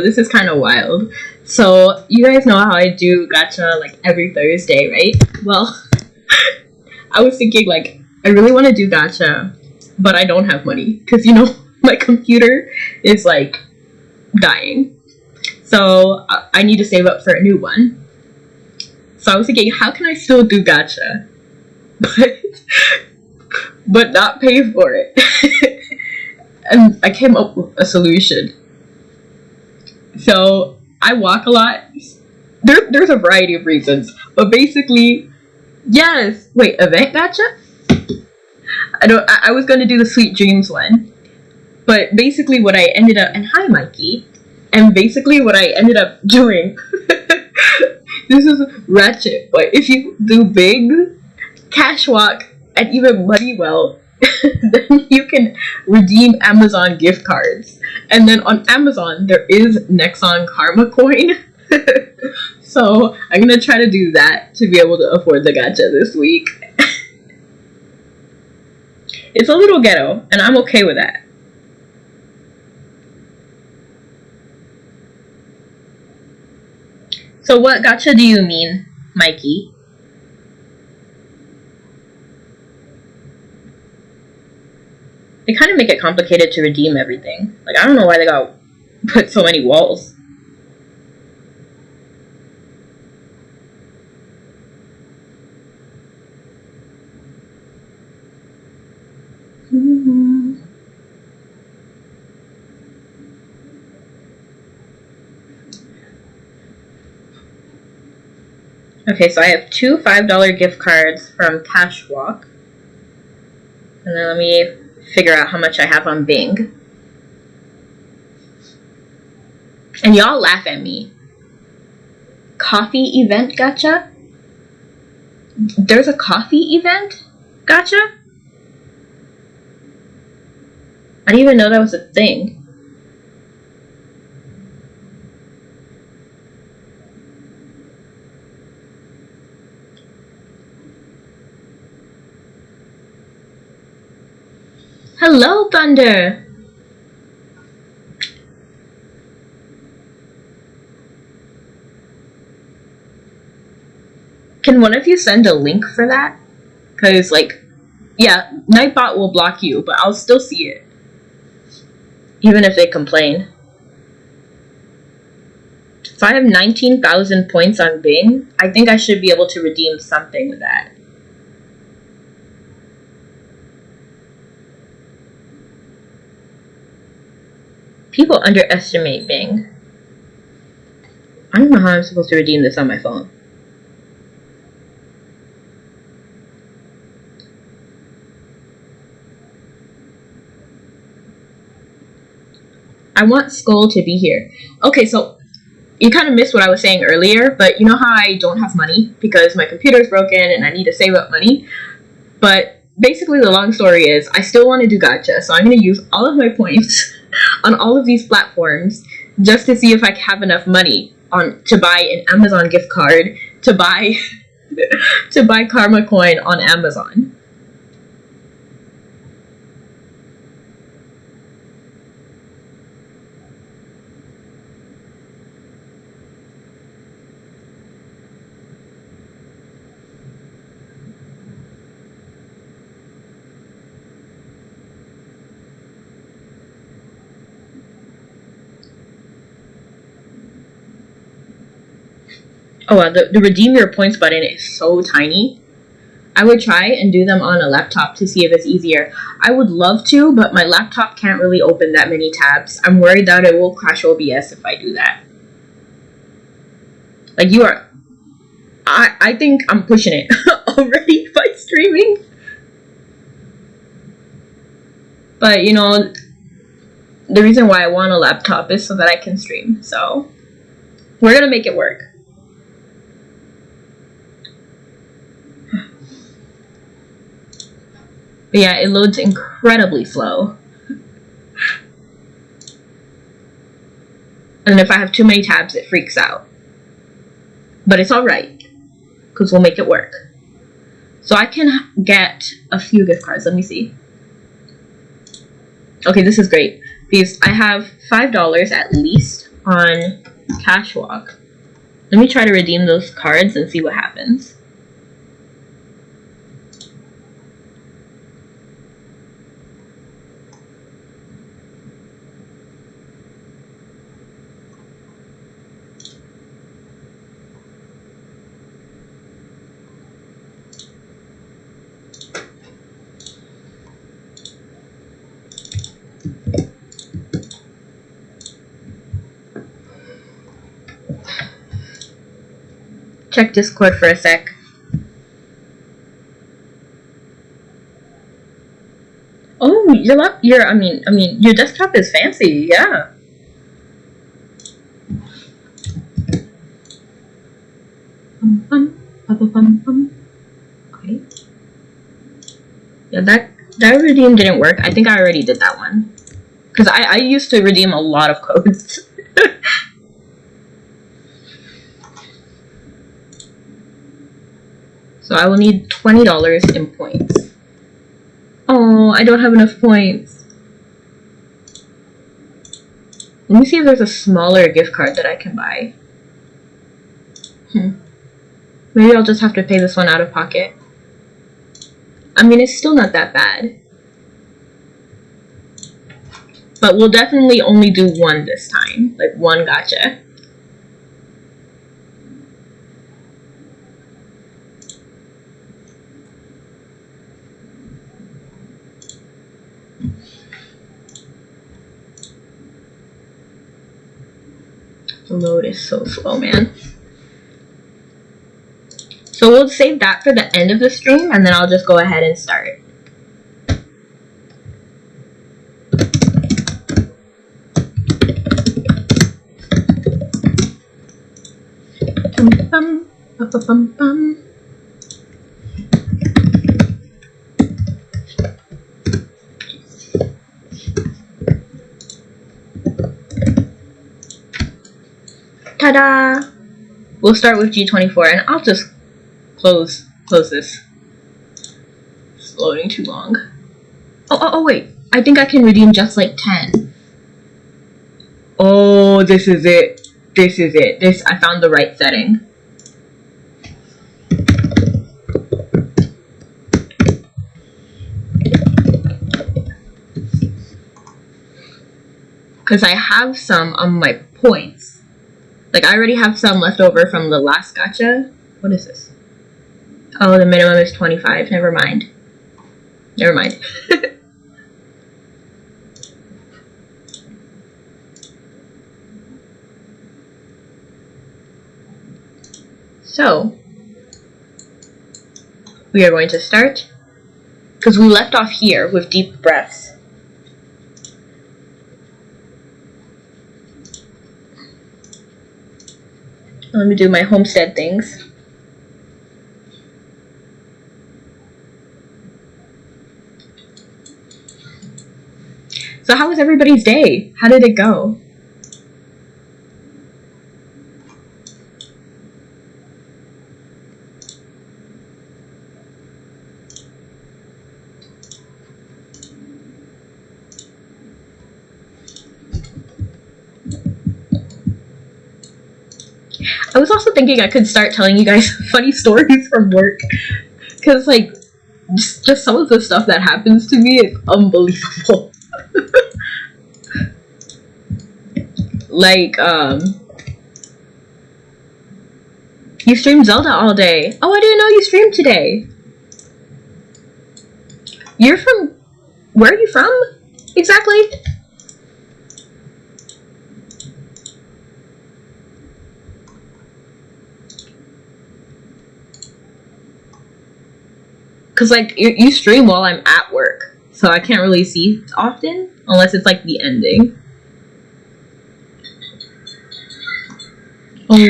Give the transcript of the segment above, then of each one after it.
This is kind of wild. So you guys know how I do gacha like every Thursday, right? Well, I was thinking like I really want to do gacha, but I don't have money because my computer is like dying. So I need to save up for a new one. So I was thinking, how can I still do gacha, but not pay for it? And I came up with a solution. So I walk a lot. There's a variety of reasons, but basically, yes. Wait, event gacha? I was gonna do the Sweet Dreams one, but basically what I ended up, and hi Mikey, and basically what I ended up doing. This is ratchet, but if you do big, cash walk, and even money well, then you can redeem Amazon gift cards. And then on Amazon, there is Nexon Karma Coin. So I'm gonna try to do that to be able to afford the gacha this week. It's a little ghetto, and I'm okay with that. So what gacha do you mean, Mikey? They kind of make it complicated to redeem everything. Like, I don't know why they got put so many walls. Okay, so I have two $5 gift cards from Cashwalk. And then let me figure out how much I have on Bing. And y'all laugh at me. Coffee event gacha? There's a coffee event gacha? I didn't even know that was a thing. Hello, Thunder! Can one of you send a link for that? Because, like, yeah, Nightbot will block you, but I'll still see it. Even if they complain. So I have 19,000 points on Bing. I think I should be able to redeem something with that. People underestimate Bing. I don't know how I'm supposed to redeem this on my phone. I want Skull to be here. Okay, so you kind of missed what I was saying earlier, but you know how I don't have money because my computer's broken and I need to save up money? But basically the long story is I still want to do gacha, so I'm going to use all of my points on all of these platforms just to see if I have enough money to buy an Amazon gift card to buy Karma Coin on Amazon. Oh, wow, the redeem your points button is so tiny. I would try and do them on a laptop to see if it's easier. I would love to, but my laptop can't really open that many tabs. I'm worried that it will crash OBS if I do that. Like, you are... I think I'm pushing it already by streaming. But, you know, the reason why I want a laptop is so that I can stream. So, we're gonna make it work. But yeah, it loads incredibly slow. And if I have too many tabs, it freaks out. But it's alright, because we'll make it work. So I can get a few gift cards. Let me see. Okay, this is great. Because I have $5 at least on Cashwalk. Let me try to redeem those cards and see what happens. Check Discord for a sec. Oh, your desktop is fancy, yeah. Okay. Yeah, that redeem didn't work. I think I already did that one. Because I used to redeem a lot of codes. So I will need $20 in points. Oh, I don't have enough points. Let me see if there's a smaller gift card that I can buy. Maybe I'll just have to pay this one out of pocket. I mean, it's still not that bad. But we'll definitely only do one this time. Like, one gacha. The load is so slow, man. So we'll save that for the end of the stream, and then I'll just go ahead and start. Bum, bum, bum, bum, bum. Ta-da! We'll start with G24, and I'll just close this. It's loading too long. Oh, wait. I think I can redeem just like 10. Oh, this is it. This is it. I found the right setting. Because I have some on my points. Like, I already have some left over from the last gacha. What is this? Oh, the minimum is 25. Never mind. Never mind. So, we are going to start. Because we left off here with deep breaths. Let me do my homestead things. So how was everybody's day? How did it go? I was also thinking I could start telling you guys funny stories from work. Because, like, just some of the stuff that happens to me is unbelievable. Like, you streamed Zelda all day. Oh, I didn't know you streamed today. You're from... Where are you from? Exactly? Because, like, you stream while I'm at work. So I can't really see often. Unless it's, like, the ending. Oh, so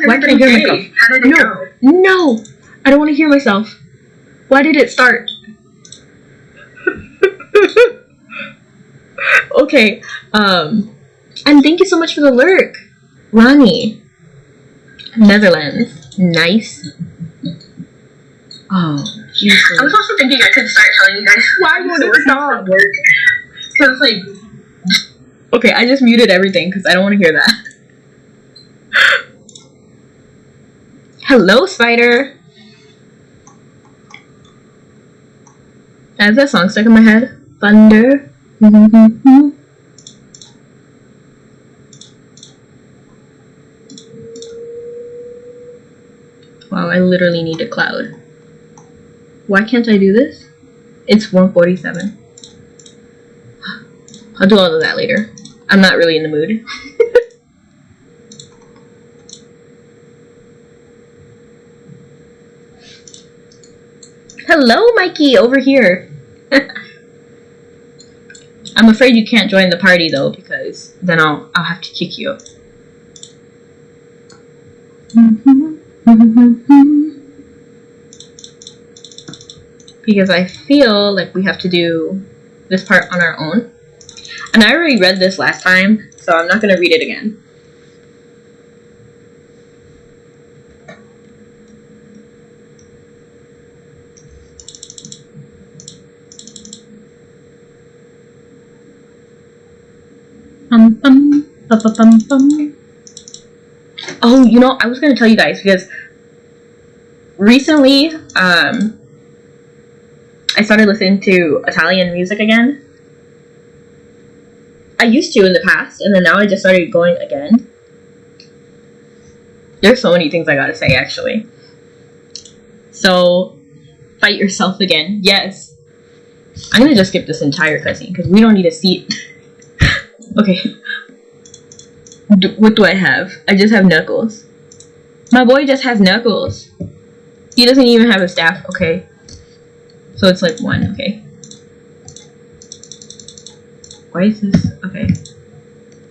why can't I hear myself? How did it go? No! I don't want to hear myself. Why did it start? Okay, and thank you so much for the lurk. Ronnie. Netherlands. Nice. Oh, Jesus. I was also thinking I could start telling you guys why would it stop work. Because, like, okay, I just muted everything because I don't want to hear that. Hello, Spider. Has that song stuck in my head? Thunder. Wow, I literally need a cloud. Why can't I do this? It's 1:47. I'll do all of that later. I'm not really in the mood. Hello, Mikey, over here. I'm afraid you can't join the party though, because then I'll have to kick you. Because I feel like we have to do this part on our own. And I already read this last time, so I'm not going to read it again. Oh, you know, I was going to tell you guys, because recently, I started listening to Italian music again. I used to in the past, and then now I just started going again. There's so many things I gotta say, actually. So, fight yourself again. Yes. I'm gonna just skip this entire cutscene, because we don't need a seat. Okay. What do I have? I just have Knuckles. My boy just has Knuckles. He doesn't even have a staff. Okay. So it's like 1, okay. Why is this? Okay.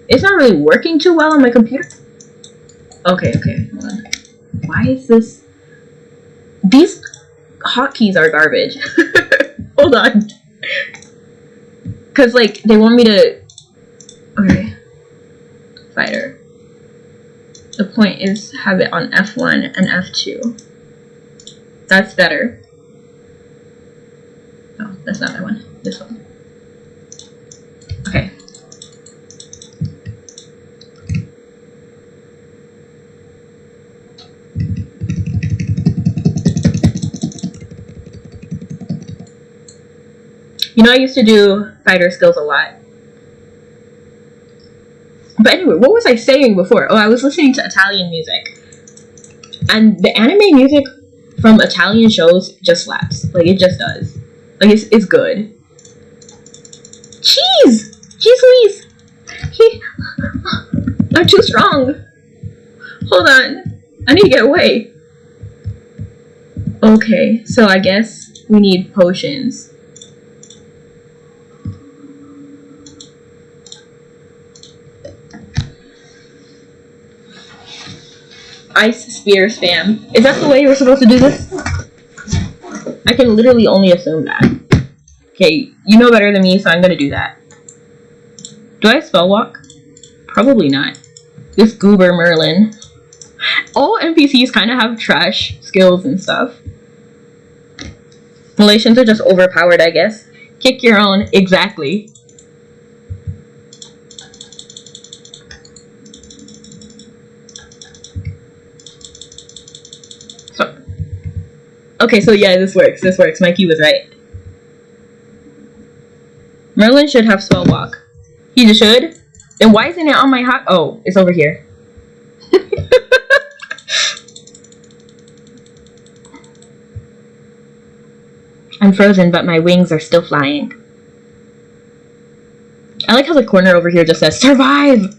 It's not really working too well on my computer. Okay, hold on. Why is this? These hotkeys are garbage. Hold on. Cause like, they want me to... Okay. Fighter. The point is have it on F1 and F2. That's better. No, that's not that one. This one. Okay. You know, I used to do fighter skills a lot. But anyway, what was I saying before? Oh, I was listening to Italian music. And the anime music from Italian shows just slaps. Like, it just does. Like, it's good. Cheese! Jeez Louise! I'm too strong. Hold on. I need to get away. Okay, so I guess we need potions. Ice spear spam. Is that the way we're supposed to do this? I can literally only assume that. Okay, you know better than me, so I'm gonna do that. Do I spell walk? Probably not. This goober Merlin. All NPCs kind of have trash skills and stuff. Malaysians are just overpowered, I guess. Kick your own. Exactly. Okay, so yeah, this works. This works. Mikey was right. Merlin should have spell walk. He should? Then why isn't it on my hot? Oh, it's over here. I'm frozen, but my wings are still flying. I like how the corner over here just says, survive!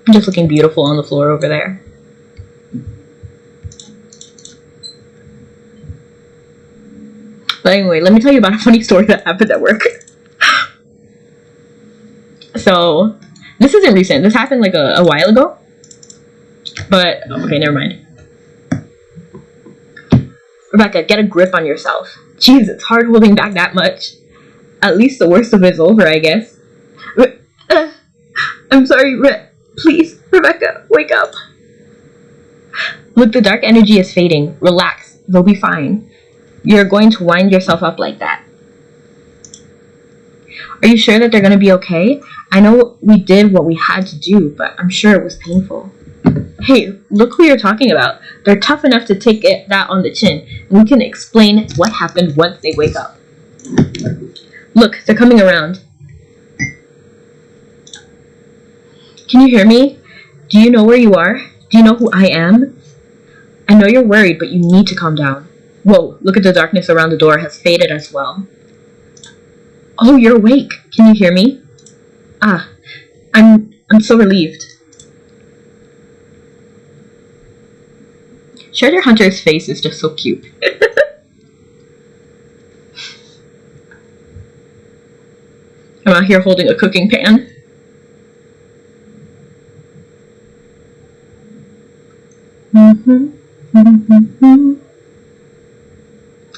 I'm just looking beautiful on the floor over there. But anyway, let me tell you about a funny story that happened at work. So, this isn't recent. This happened like a while ago. But, okay, never mind. Rebecca, get a grip on yourself. Jeez, it's hard holding back that much. At least the worst of it is over, I guess. I'm sorry, please, Rebecca, wake up. Look, the dark energy is fading. Relax. They'll be fine. You're going to wind yourself up like that. Are you sure that they're gonna be okay? I know we did what we had to do, but I'm sure it was painful. Hey, look who you're talking about. They're tough enough to take that on the chin, and we can explain what happened once they wake up. Look, they're coming around. Can you hear me? Do you know where you are? Do you know who I am? I know you're worried, but you need to calm down. Whoa, look at the darkness around the door has faded as well. Oh, you're awake. Can you hear me? Ah, I'm so relieved. Treasure Hunter's face is just so cute. I'm out here holding a cooking pan.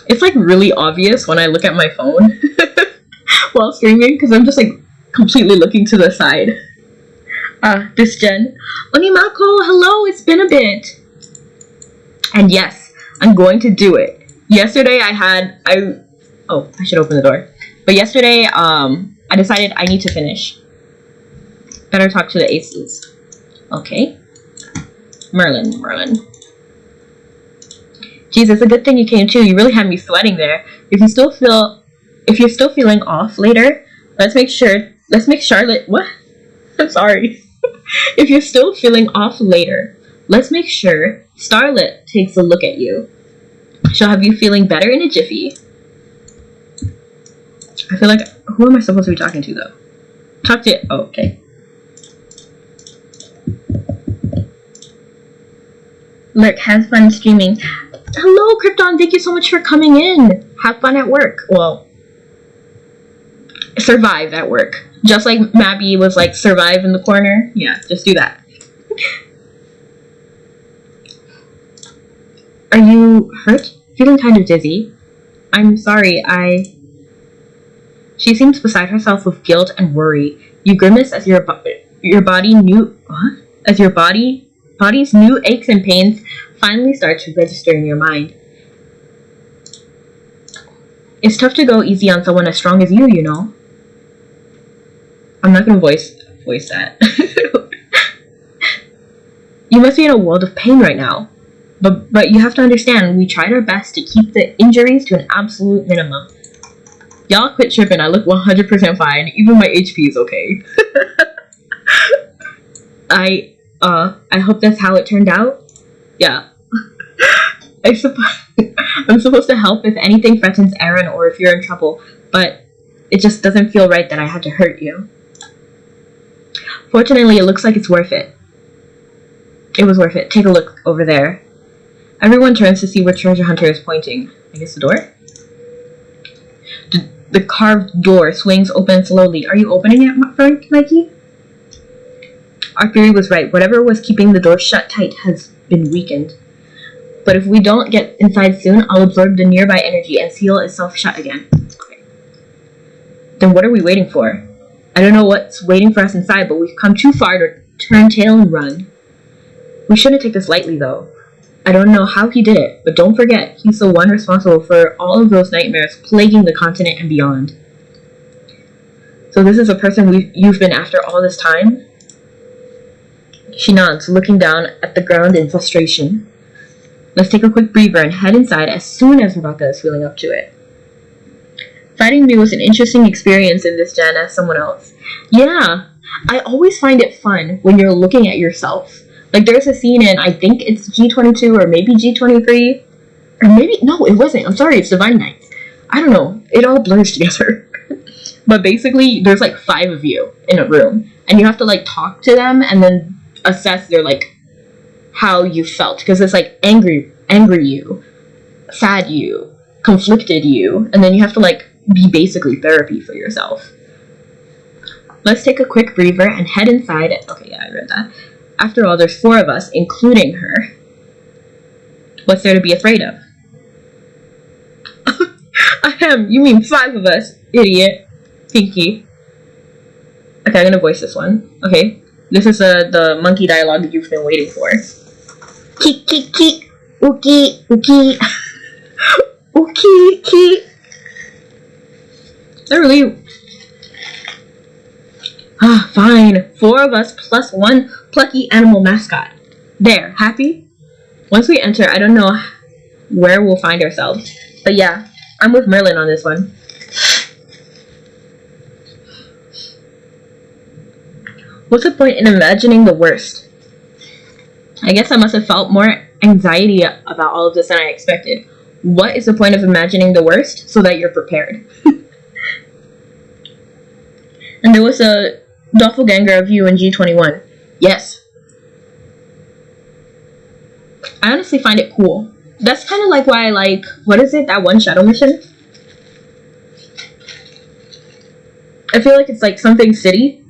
It's like really obvious when I look at my phone while streaming because I'm just like completely looking to the side. This Jen. Onimako, hello, it's been a bit. And yes, I'm going to do it. Yesterday I should open the door. But yesterday, I decided I need to finish. Better talk to the aces. Okay. Merlin. Jeez, it's a good thing you came too. You really had me sweating there. If you're still feeling off later, let's make Charlotte, what? I'm sorry. If you're still feeling off later, let's make sure Starlet takes a look at you. She'll have you feeling better in a jiffy. I feel like, who am I supposed to be talking to though? Talk to, oh, okay. Look, have fun streaming. Hello, Krypton, thank you so much for coming in. Have fun at work. Well, survive at work. Just like Mabby was like, survive in the corner. Yeah, just do that. Are you hurt? Feeling kind of dizzy? I'm sorry, She seems beside herself with guilt and worry. You grimace as your body's new aches and pains finally start to register in your mind. It's tough to go easy on someone as strong as you know. I'm not gonna voice that. You must be in a world of pain right now. But you have to understand, we tried our best to keep the injuries to an absolute minimum. Y'all quit tripping, I look 100% fine. Even my HP is okay. I hope that's how it turned out. Yeah. I'm supposed to help if anything threatens Aaron or if you're in trouble, but it just doesn't feel right that I had to hurt you. Fortunately, it looks like it's worth it. It was worth it. Take a look over there. Everyone turns to see where Treasure Hunter is pointing. I guess the door? The carved door swings open slowly. Are you opening it, Mikey? Our theory was right. Whatever was keeping the door shut tight has been weakened. But if we don't get inside soon, I'll absorb the nearby energy and seal itself shut again. Okay. Then what are we waiting for? I don't know what's waiting for us inside, but we've come too far to turn tail and run. We shouldn't take this lightly, though. I don't know how he did it, but don't forget, he's the one responsible for all of those nightmares plaguing the continent and beyond. So this is a person you've been after all this time? She nods, looking down at the ground in frustration. Let's take a quick breather and head inside as soon as Rebecca is feeling up to it. Fighting me was an interesting experience in this gen as someone else. Yeah, I always find it fun when you're looking at yourself. Like, there's a scene in, I think it's G22 or maybe G23. Or maybe, no, it wasn't. I'm sorry, it's Divine Knights. I don't know. It all blurs together. But basically, there's like 5 of you in a room. And you have to like talk to them and then assess their like, how you felt. Because it's like angry you, sad you, conflicted you. And then you have to like be basically therapy for yourself. Let's take a quick breather and head inside. Okay, yeah, I read that. After all, there's 4 of us, including her. What's there to be afraid of? Ahem, you mean 5 of us, idiot. Pinky. Okay, I'm gonna voice this one. Okay, this is the monkey dialogue that you've been waiting for. Keek, keek, keek. Ookie, ookie. Ookie, keek. That really... Ah, fine. 4 of us plus 1 plucky animal mascot. There, happy? Once we enter, I don't know where we'll find ourselves. But yeah, I'm with Merlin on this one. What's the point in imagining the worst? I guess I must have felt more anxiety about all of this than I expected. What is the point of imagining the worst? So that you're prepared. And there was a doppelganger of you in G21. Yes. I honestly find it cool. That's kind of like why I like, what is it, that one shadow mission? I feel like it's like something city.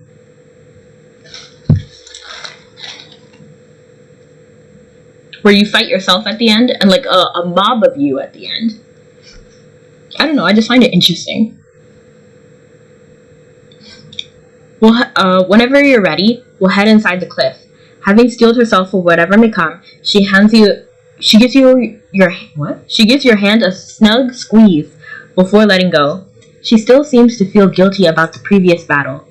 Where you fight yourself at the end and like a mob of you at the end. I don't know, I just find it interesting. Well, whenever you're ready, we'll head inside the cliff. Having steeled herself for whatever may come, she gives your hand a snug squeeze before letting go. She still seems to feel guilty about the previous battle.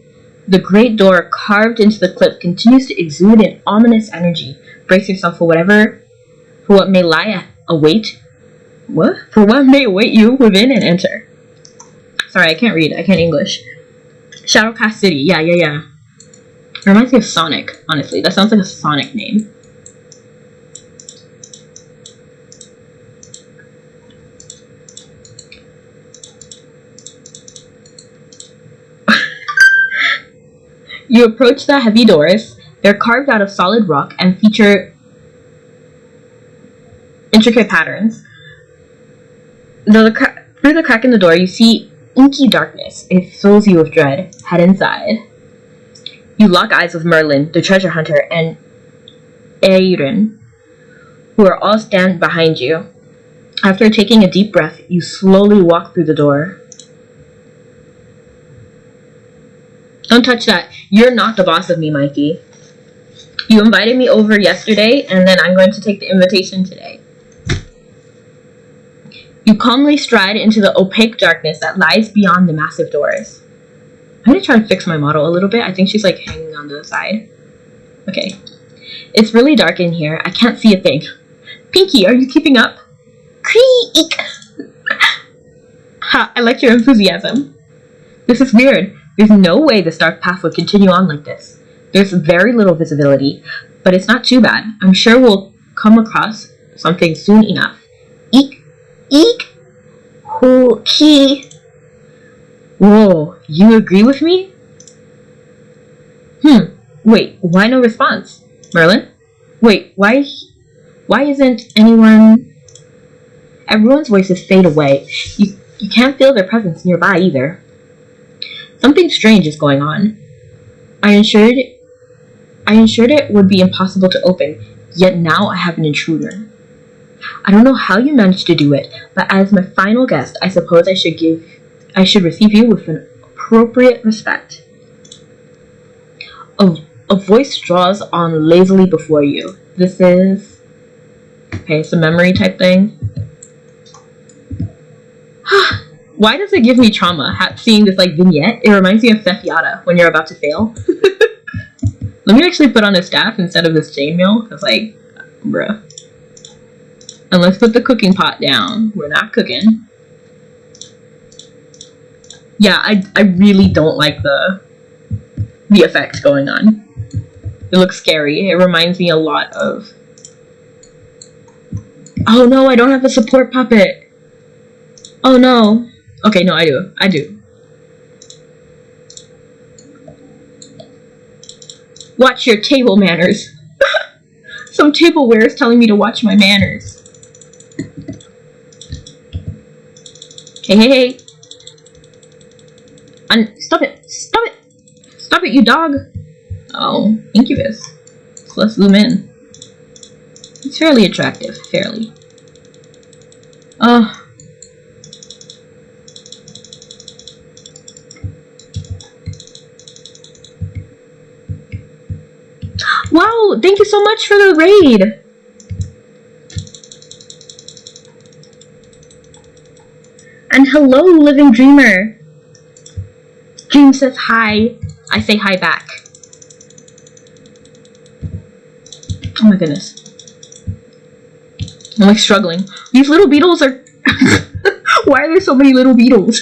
The great door carved into the cliff continues to exude an ominous energy. Brace yourself for what may await you within and enter. Sorry, I can't read. I can't English. Shadowcast City. Yeah. It reminds me of Sonic, honestly. That sounds like a Sonic name. You approach the heavy doors. They're carved out of solid rock and feature intricate patterns. Through the crack in the door, you see inky darkness. It fills you with dread. Head inside. You lock eyes with Merlin, the treasure hunter, and Piran, who are all stand behind you. After taking a deep breath, you slowly walk through the door. Don't touch that. You're not the boss of me, Mikey. You invited me over yesterday, and then I'm going to take the invitation today. You calmly stride into the opaque darkness that lies beyond the massive doors. I'm going to try to fix my model a little bit. I think she's like hanging on the side. Okay. It's really dark in here. I can't see a thing. Pinky, are you keeping up? Creak! Ha, I like your enthusiasm. This is weird. There's no way this dark path would continue on like this. There's very little visibility, but it's not too bad. I'm sure we'll come across something soon enough. Eek! Eek! Hoo-key! Whoa, you agree with me? Wait, why no response? Merlin? Wait, why isn't anyone... Everyone's voices fade away. You can't feel their presence nearby either. Something strange is going on. I ensured it would be impossible to open, yet now I have an intruder. I don't know how you managed to do it, but as my final guest, I suppose I should receive you with an appropriate respect. A voice draws on lazily before you. This is... Okay, it's a memory type thing. Why does it give me trauma, seeing this, like, vignette? It reminds me of Theft Yada, when you're about to fail. Let me actually put on a staff instead of this chainmail, because, like, bruh. And let's put the cooking pot down. We're not cooking. Yeah, I really don't like the effect going on. It looks scary. It reminds me a lot of... Oh no, I don't have a support puppet. Oh no. Okay, no, I do. Watch your table manners. Some tableware is telling me to watch my manners. Hey. Stop it, you dog. Oh, incubus. So let's zoom in. It's fairly attractive, fairly. Wow, thank you so much for the raid. And hello, Living Dreamer. Dream says hi. I say hi back. Oh my goodness. I'm like struggling. These little beetles are... Why are there so many little beetles?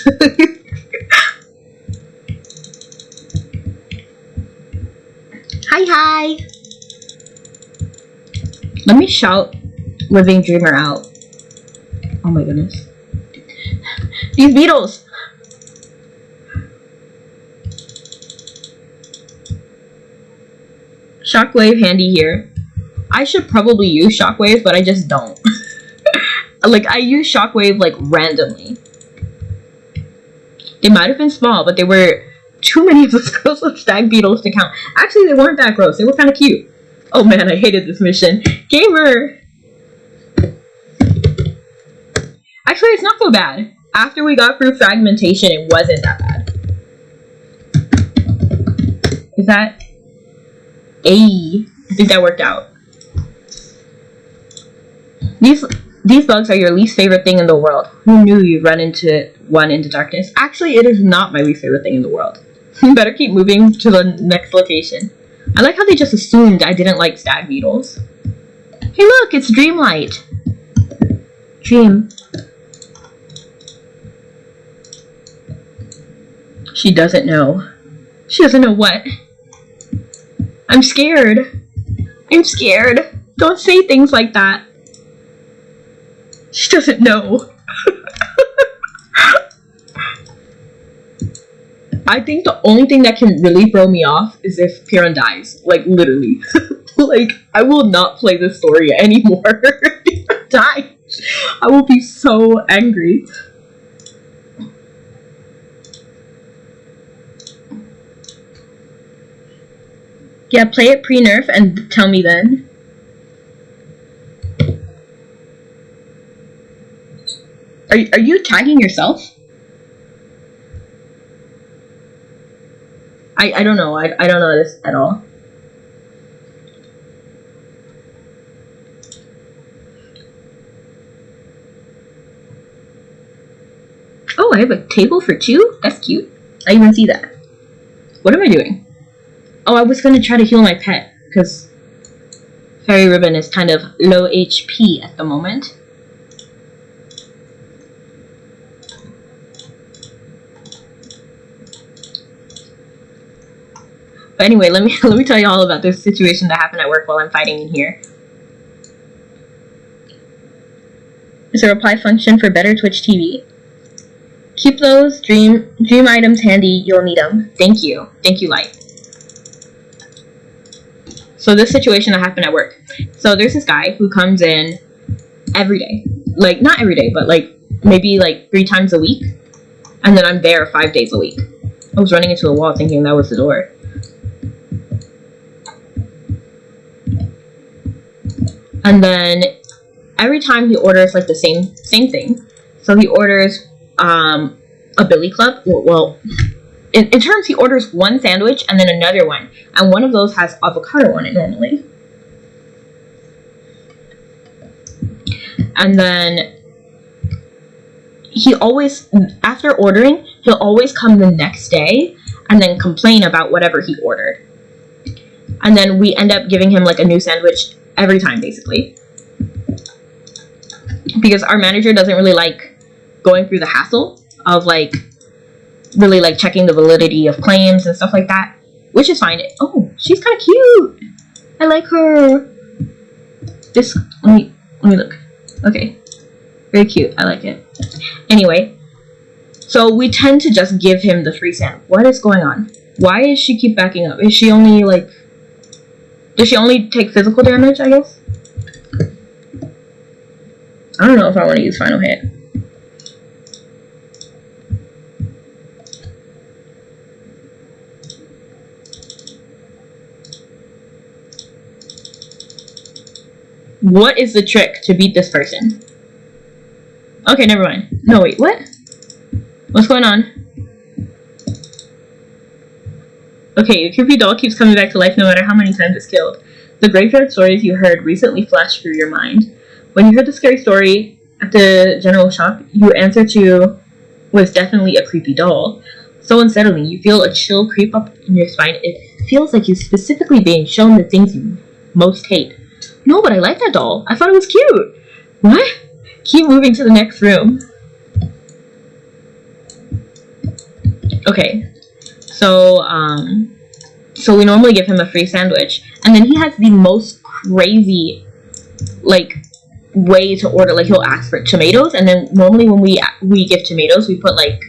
Hi. Let me shout Living Dreamer out. Oh my goodness. These beetles! Shockwave handy here. I should probably use Shockwave, but I just don't. Like, I use Shockwave, like, randomly. It might have been small, but there were too many of those gross stag beetles to count. Actually, they weren't that gross. They were kind of cute. Oh man, I hated this mission. Gamer! Actually, it's not so bad. After we got through fragmentation, it wasn't that bad. Is that... Ayy. I think that worked out. These bugs are your least favorite thing in the world. Who knew you'd run into one into darkness? Actually, it is not my least favorite thing in the world. You better keep moving to the next location. I like how they just assumed I didn't like stag beetles. Hey look, it's Dreamlight. Dream. She doesn't know. She doesn't know what? I'm scared. I'm scared. Don't say things like that. She doesn't know. I think the only thing that can really throw me off is if Piran dies. Like, literally. Like, I will not play this story anymore. If Piran dies, I will be so angry. Yeah, play it pre-nerf and tell me then. Are you tagging yourself? I don't know. I don't know this at all. Oh, I have a table for two? That's cute. I even see that. What am I doing? Oh, I was going to try to heal my pet, because Fairy Ribbon is kind of low HP at the moment. But anyway, let me tell you all about this situation that happened at work while I'm fighting in here. Is a reply function for better Twitch TV. Keep those dream items handy, you'll need them. Thank you, Light. So this situation that happened at work. So there's this guy who comes in every day. Like, not every day, but like maybe like 3 times a week. And then I'm there 5 days a week. I was running into a wall thinking that was the door. And then every time he orders like the same thing. So he orders a billy club. Well, in terms, he orders one sandwich and then another one. And one of those has avocado on it normally. And then he always, after ordering, he'll always come the next day and then complain about whatever he ordered. And then we end up giving him like a new sandwich every time, basically. Because our manager doesn't really like going through the hassle of like really like checking the validity of claims and stuff like that, which is fine. Oh, she's kind of cute. I like her. This, let me look. Okay, very cute. I like it. Anyway, so we tend to just give him the free sandwich. What is going on? Why does she keep backing up? Is she only like, does she only take physical damage, I guess? I don't know if I want to use Final Hit. What is the trick to beat this person? Okay, never mind. No, wait, what? What's going on? Okay, your creepy doll keeps coming back to life no matter how many times it's killed. The graveyard stories you heard recently flashed through your mind. When you heard the scary story at the general shop, your answer to was definitely a creepy doll. so unsettling. You feel a chill creep up in your spine. It feels like you're specifically being shown the things you most hate. No, but I like that doll. I thought it was cute. What? Keep moving to the next room. Okay. So we normally give him a free sandwich, and then he has the most crazy, like, way to order. Like, he'll ask for tomatoes, and then normally when we give tomatoes, we put like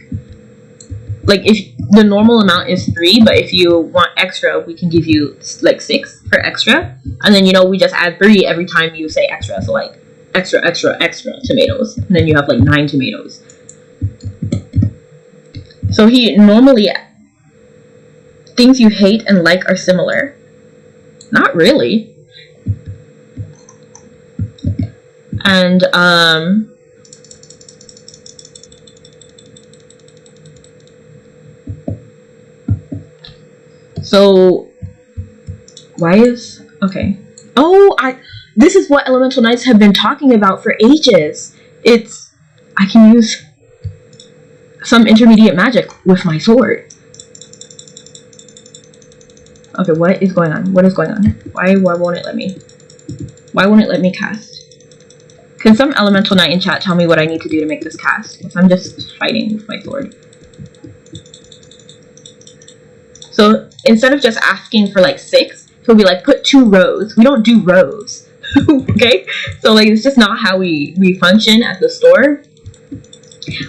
if the normal amount is 3, but if you want extra, we can give you like 6 for extra, and then we just add 3 every time you say extra. So like extra tomatoes, and then you have like 9 tomatoes. So he normally, things you hate and like are similar. Not really. And so why is okay? Oh, this is what Elemental Knights have been talking about for ages. I can use some intermediate magic with my sword. Okay, what is going on? What is going on? Why won't it let me? Why won't it let me cast? Can some Elemental Knight in chat tell me what I need to do to make this cast? Because I'm just fighting with my sword. So instead of just asking for like 6, he'll be like, put 2 rows. We don't do rows. Okay? So like, it's just not how we function at the store.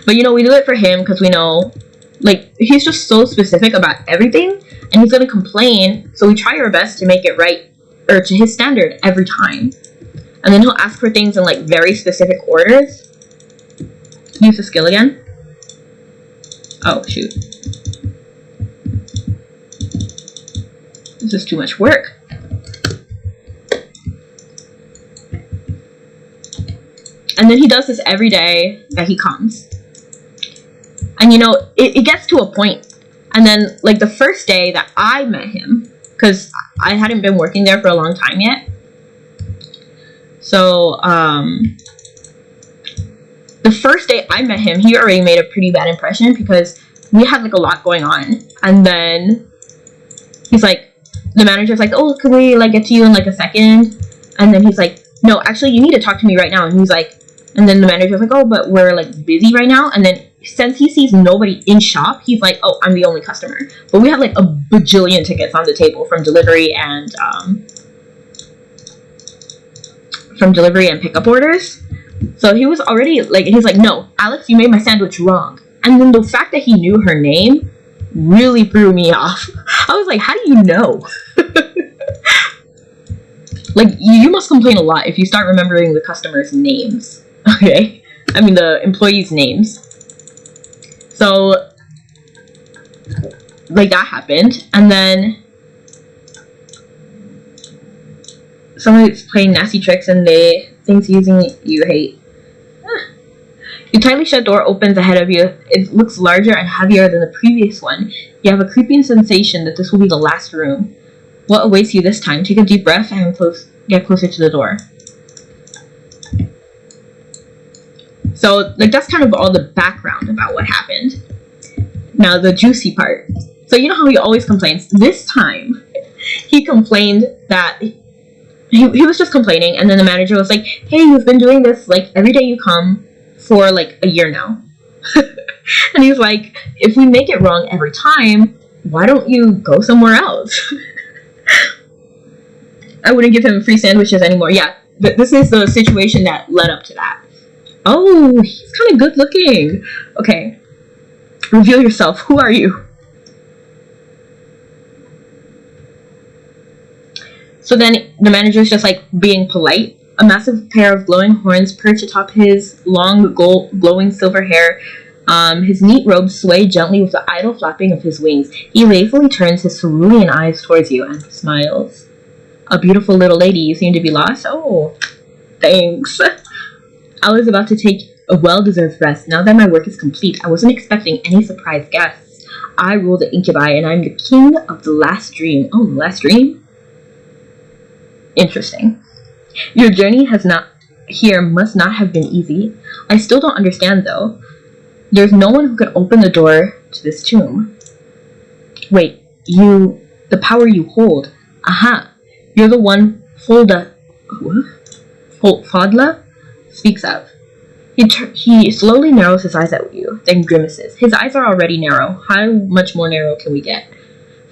But we do it for him because we know, like, he's just so specific about everything, and he's gonna complain, so we try our best to make it right, or to his standard every time. And then he'll ask for things in like very specific orders. Use the skill again. Oh shoot. This is too much work. And then he does this every day that he comes. And it gets to a point. And then like the first day that I met him, because I hadn't been working there for a long time yet. So the first day I met him, he already made a pretty bad impression because we had like a lot going on. And then he's like, the manager's like, oh, can we like get to you in like a second? And then he's like, no, actually you need to talk to me right now. And he's like, and then the manager's like, oh, but we're like busy right now. And then since he sees nobody in shop, he's like, oh, I'm the only customer. But we have like a bajillion tickets on the table from delivery and pickup orders. So he was already like, he's like, no, Alex, you made my sandwich wrong. And then the fact that he knew her name really threw me off. I was like, how do you know? Like, you must complain a lot if you start remembering the customers' names. Okay? I mean, the employees' names. So, like, that happened. And then somebody's playing nasty tricks and they things using you hate. Your tightly shut door opens ahead of you. It looks larger and heavier than the previous one. You have a creeping sensation that this will be the last room. What awaits you this time? Take a deep breath and get closer to the door. So, like, that's kind of all the background about what happened. Now, the juicy part. So, you know how he always complains? This time, he complained that he was just complaining, and then the manager was like, hey, you've been doing this, like, every day you come for, like, a year now. And he's like, if we make it wrong every time, why don't you go somewhere else? I wouldn't give him free sandwiches anymore. Yeah, this is the situation that led up to that. Oh, he's kind of good looking. Okay, reveal yourself. Who are you? So then the manager's just like being polite. A massive pair of glowing horns perch atop his long, glowing silver hair. His neat robes sway gently with the idle flapping of his wings. He lazily turns his cerulean eyes towards you and smiles. A beautiful little lady, you seem to be lost? Oh, thanks. I was about to take a well-deserved rest. Now that my work is complete, I wasn't expecting any surprise guests. I rule the incubi, and I'm the king of the last dream. Oh, the last dream? Interesting. Your journey must not have been easy. I still don't understand, though. There's no one who could open the door to this tomb. Wait, the power you hold. Aha, you're the one Fodla speaks of. He slowly narrows his eyes at you, then grimaces. His eyes are already narrow. How much more narrow can we get?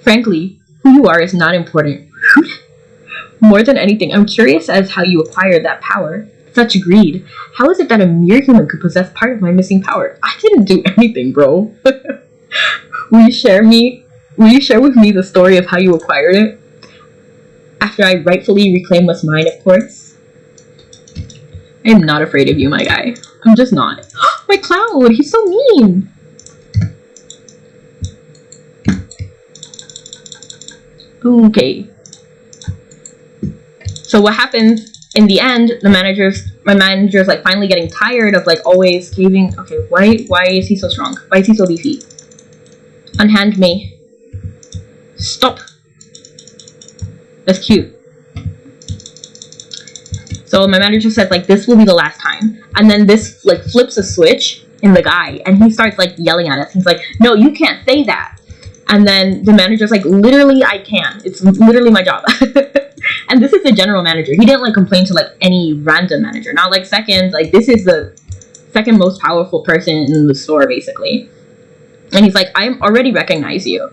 Frankly, who you are is not important. More than anything, I'm curious as how you acquired that power. Such greed. How is it that a mere human could possess part of my missing power? I didn't do anything, bro. Will you share with me the story of how you acquired it? After I rightfully reclaim what's mine, of course. I am not afraid of you, my guy. I'm just not. My Cloud! He's so mean! Okay. So what happens in the end, my manager's like finally getting tired of like always caving. Okay, why is he so strong? Why is he so beefy? Unhand me. Stop. That's cute. So my manager says like this will be the last time, and then this like flips a switch in the guy, and he starts like yelling at us. He's like, "No, you can't say that." And then the manager's like, "Literally, I can. It's literally my job." And this is the general manager. He didn't like complain to like any random manager. Not like second. Like this is the second most powerful person in the store basically. And he's like, "I already recognize you."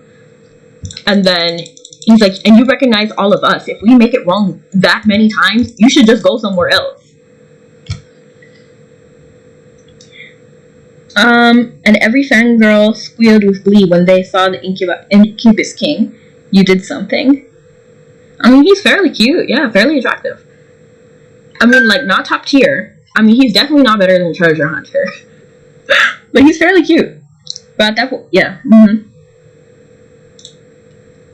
And then he's like, "And you recognize all of us. If we make it wrong that many times, you should just go somewhere else." And every fangirl squealed with glee when they saw the Incubus King. You did something. I mean, he's fairly cute. Yeah, fairly attractive. I mean, like, not top tier. I mean, he's definitely not better than Treasure Hunter. But he's fairly cute. But at that point, yeah.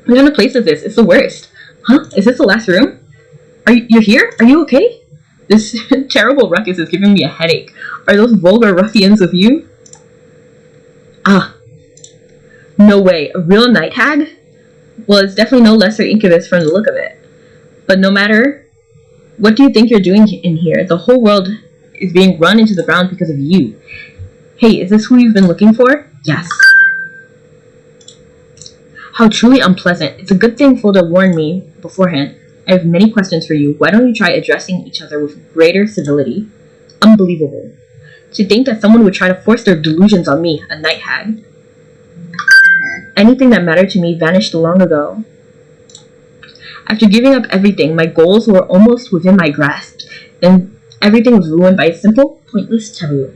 What kind of place is this? It's the worst. Huh? Is this the last room? You're here? Are you okay? This terrible ruckus is giving me a headache. Are those vulgar ruffians with you? Ah. No way. A real night hag? Well, it's definitely no lesser incubus from the look of it. But no matter, what do you think you're doing in here? The whole world is being run into the ground because of you. Hey, is this who you've been looking for? Yes. How truly unpleasant. It's a good thing Folda warned me beforehand. I have many questions for you. Why don't you try addressing each other with greater civility? Unbelievable. To think that someone would try to force their delusions on me, a night hag. Anything that mattered to me vanished long ago. After giving up everything, my goals were almost within my grasp. Then everything was ruined by a simple, pointless taboo.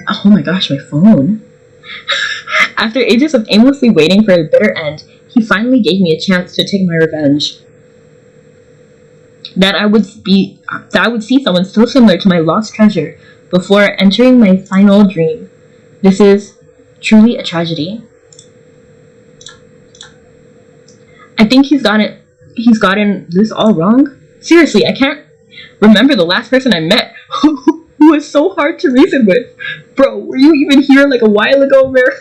Oh my gosh, my phone. After ages of aimlessly waiting for a bitter end, he finally gave me a chance to take my revenge. That I would see someone so similar to my lost treasure before entering my final dream. This is truly a tragedy. I think he's gotten this all wrong. Seriously, I can't remember the last person I met who was so hard to reason with. Bro, were you even here like a while ago, Mary?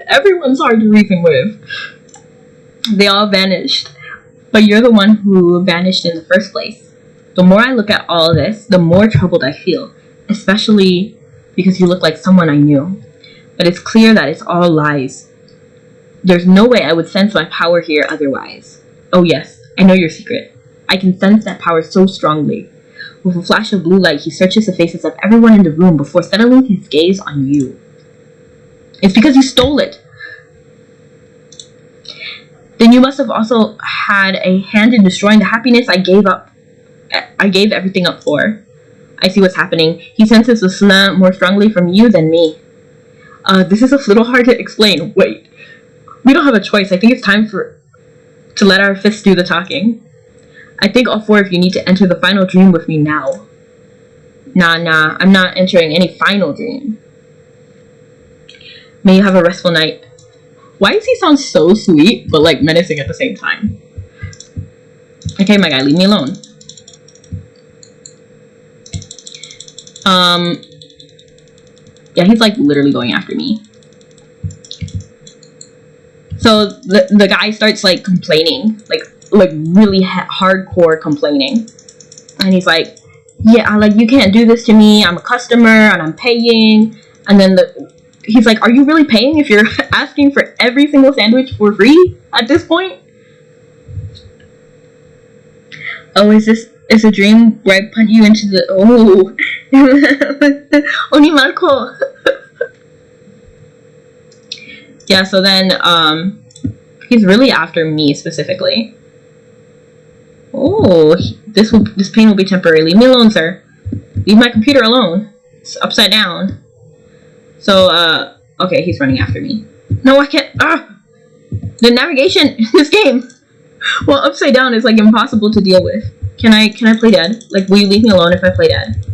Everyone's hard to reason with. They all vanished. But you're the one who vanished in the first place. The more I look at all of this, the more troubled I feel. Especially because you look like someone I knew. But it's clear that it's all lies. There's no way I would sense my power here otherwise. Oh yes, I know your secret. I can sense that power so strongly. With a flash of blue light, he searches the faces of everyone in the room before settling his gaze on you. It's because you stole it. Then you must have also had a hand in destroying the happiness I gave everything up for. I see what's happening. He senses the slam more strongly from you than me. This is a little hard to explain. Wait. We don't have a choice. I think it's time to let our fists do the talking. I think all four of you need to enter the final dream with me now. Nah, I'm not entering any final dream. May you have a restful night. Why does he sound so sweet, but like menacing at the same time? Okay, my guy, leave me alone. Yeah, he's like literally going after me. So the guy starts like complaining, like really hardcore complaining, and he's like, yeah, like you can't do this to me. I'm a customer and I'm paying. And then he's like, are you really paying if you're asking for every single sandwich for free at this point? Oh, is a dream where I punt you into the Oni Marco. Yeah, so then he's really after me specifically. Oh, this pain will be temporary. Leave me alone, sir. Leave my computer alone. It's upside down. So okay, he's running after me. No, I can't. The navigation in this game, well, upside down is like impossible to deal with. Can I play dead? Like, will you leave me alone if I play dead?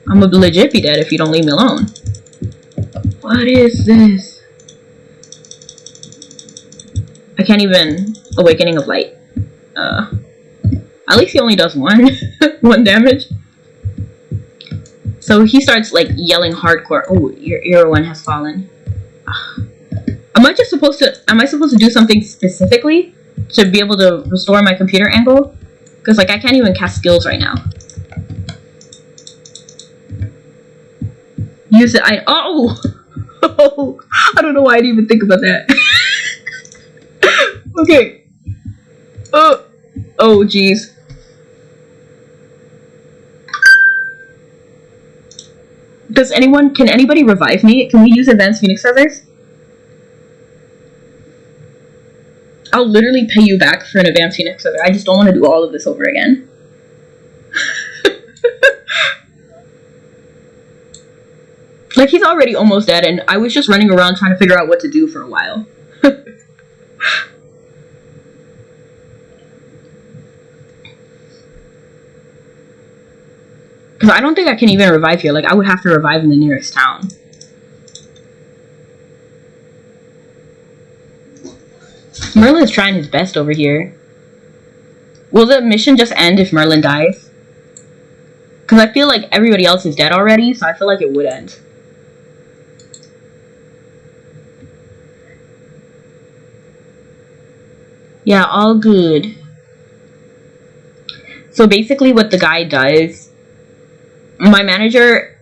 I'm gonna legit be dead if you don't leave me alone. What is this? I can't even Awakening of Light. At least he only does one damage. So he starts like yelling hardcore. Oh, your ear one has fallen. Am I supposed to do something specifically to be able to restore my computer angle? Because like I can't even cast skills right now. Use it. Oh, I don't know why I didn't even think about that. Okay. Oh, jeez. Can anybody revive me? Can we use advanced Phoenix Feathers? I'll literally pay you back for an advanced Phoenix Feather. I just don't want to do all of this over again. Like, he's already almost dead, and I was just running around trying to figure out what to do for a while. Because I don't think I can even revive here. Like, I would have to revive in the nearest town. Merlin is trying his best over here. Will the mission just end if Merlin dies? Because I feel like everybody else is dead already, so I feel like it would end. Yeah, all good. So basically what the guy does, my manager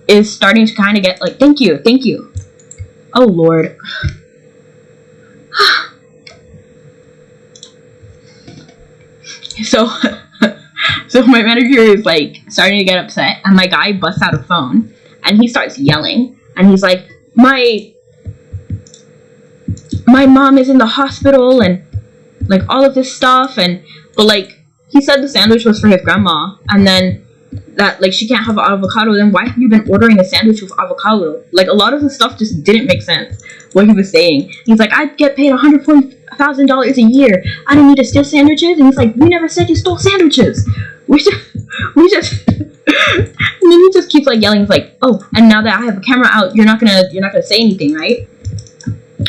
is starting to kind of get like, thank you. Oh, Lord. So my manager is like starting to get upset, and my guy busts out a phone and he starts yelling, and he's like, my mom is in the hospital and like all of this stuff, but like he said the sandwich was for his grandma, and then that like she can't have avocado, then why have you been ordering a sandwich with avocado? Like a lot of the stuff just didn't make sense what he was saying. He's like, I get paid $140,000 a year. I don't need to steal sandwiches. And he's like, we never said you stole sandwiches. We just and then he just keeps like yelling. He's like, oh, and now that I have a camera out, you're not gonna say anything, right?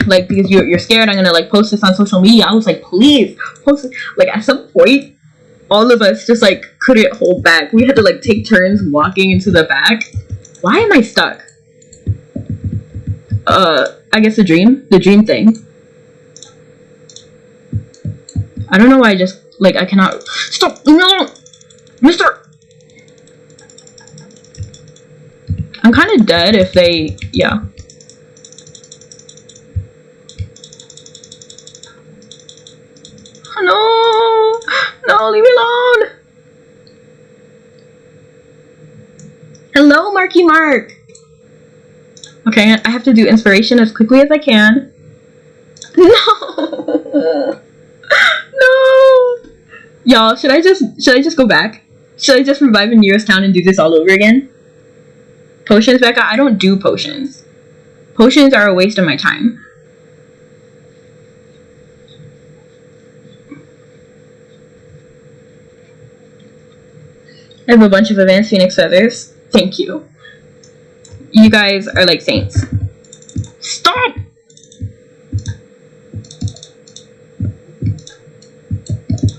Like, because you're scared I'm gonna like post this on social media. I was like, please post it. Like at some point, all of us just like couldn't hold back. We had to like take turns walking into the back. Why am I stuck? I guess the dream thing. I don't know why I cannot stop. No, mister. I'm kind of dead if they, yeah. No, leave me alone. Hello, Marky Mark. Okay, I have to do inspiration as quickly as I can. No. No. Y'all, should I just go back? Should I just revive in nearest town and do this all over again? Potions, Becca? I don't do potions. Potions are a waste of my time. I have a bunch of advanced Phoenix Feathers. Thank you. You guys are like saints. Stop!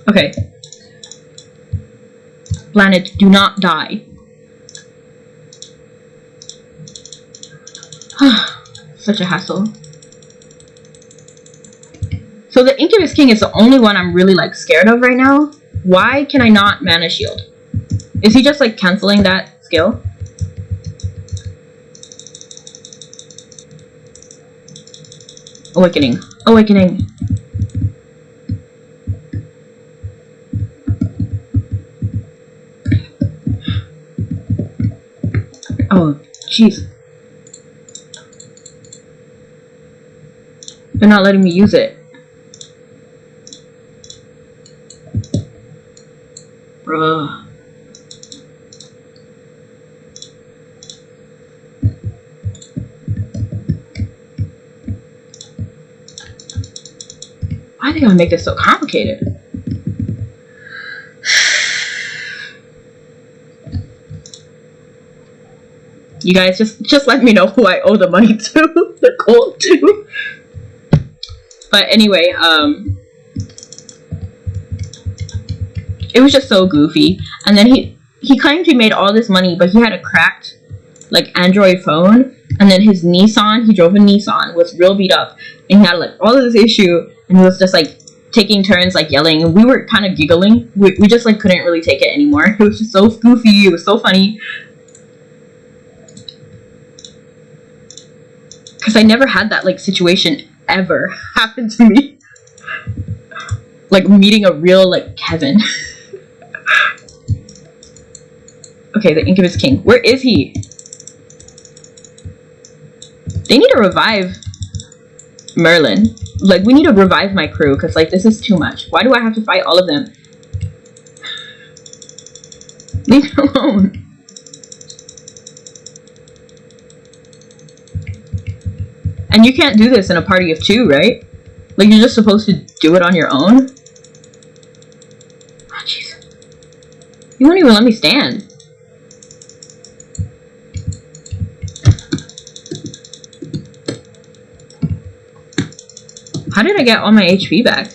Okay. Planet, do not die. Such a hassle. So the Incubus King is the only one I'm really like scared of right now. Why can I not mana shield? Is he just like canceling that skill? Awakening. Awakening. Oh, jeez. They're not letting me use it. Bruh. Why are they gonna make this so complicated? You guys just let me know who I owe the money to, the gold to. But anyway, it was just so goofy. And then he claimed he made all this money, but he had a cracked like Android phone, and then his Nissan, he drove a Nissan, was real beat up, and he had like all of this issue, and he was just like taking turns like yelling, and we were kind of giggling. We just like couldn't really take it anymore. It was just so goofy. It was so funny. Because I never had that like situation ever happen to me. Like meeting a real like Kevin. Okay, the Incubus King. Where is he? They need to revive Merlin. Like, we need to revive my crew, because like this is too much. Why do I have to fight all of them? Leave me alone. And you can't do this in a party of 2, right? Like, you're just supposed to do it on your own? Oh, jeez. You won't even let me stand. How did I get all my HP back?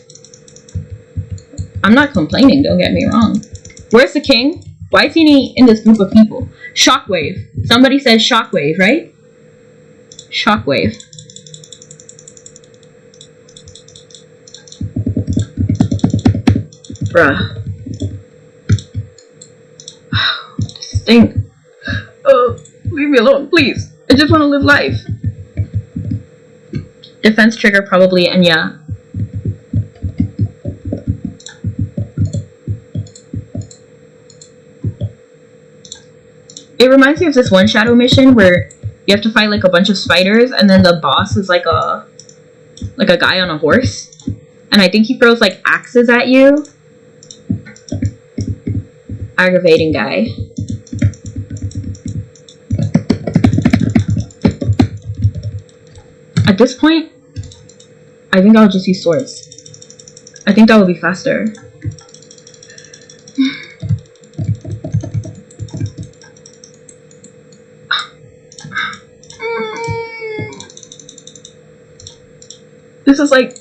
I'm not complaining, don't get me wrong. Where's the king? Why is he in this group of people? Shockwave. Somebody says Shockwave, right? Shockwave. Bruh. This thing. Oh, leave me alone, please. I just want to live life. Defense trigger probably, and yeah. It reminds me of this one shadow mission where you have to fight like a bunch of spiders, and then the boss is like a guy on a horse, and I think he throws like axes at you. Aggravating guy. At this point, I think I'll just use swords. I think that will be faster. This is like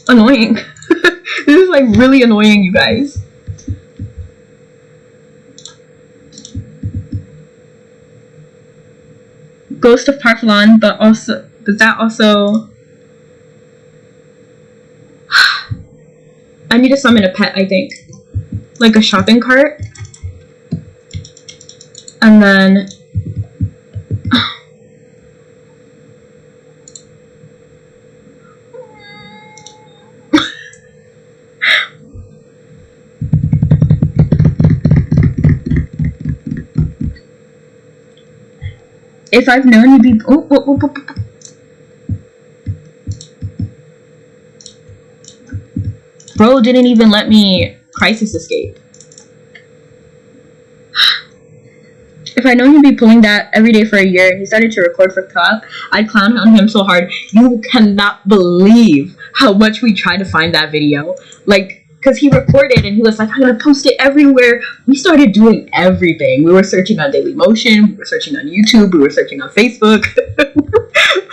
annoying. This is like really annoying, you guys. Ghost of Parfalon, but that also I need to summon a pet, I think. Like a shopping cart. And then if I've known you'd be Bro didn't even let me crisis escape. If I'd known he'd be pulling that every day for a year and he started to record for COP, I'd clown on him so hard. You cannot believe how much we tried to find that video. Like, because he recorded and he was like, I'm going to post it everywhere. We started doing everything. We were searching on Dailymotion. We were searching on YouTube. We were searching on Facebook.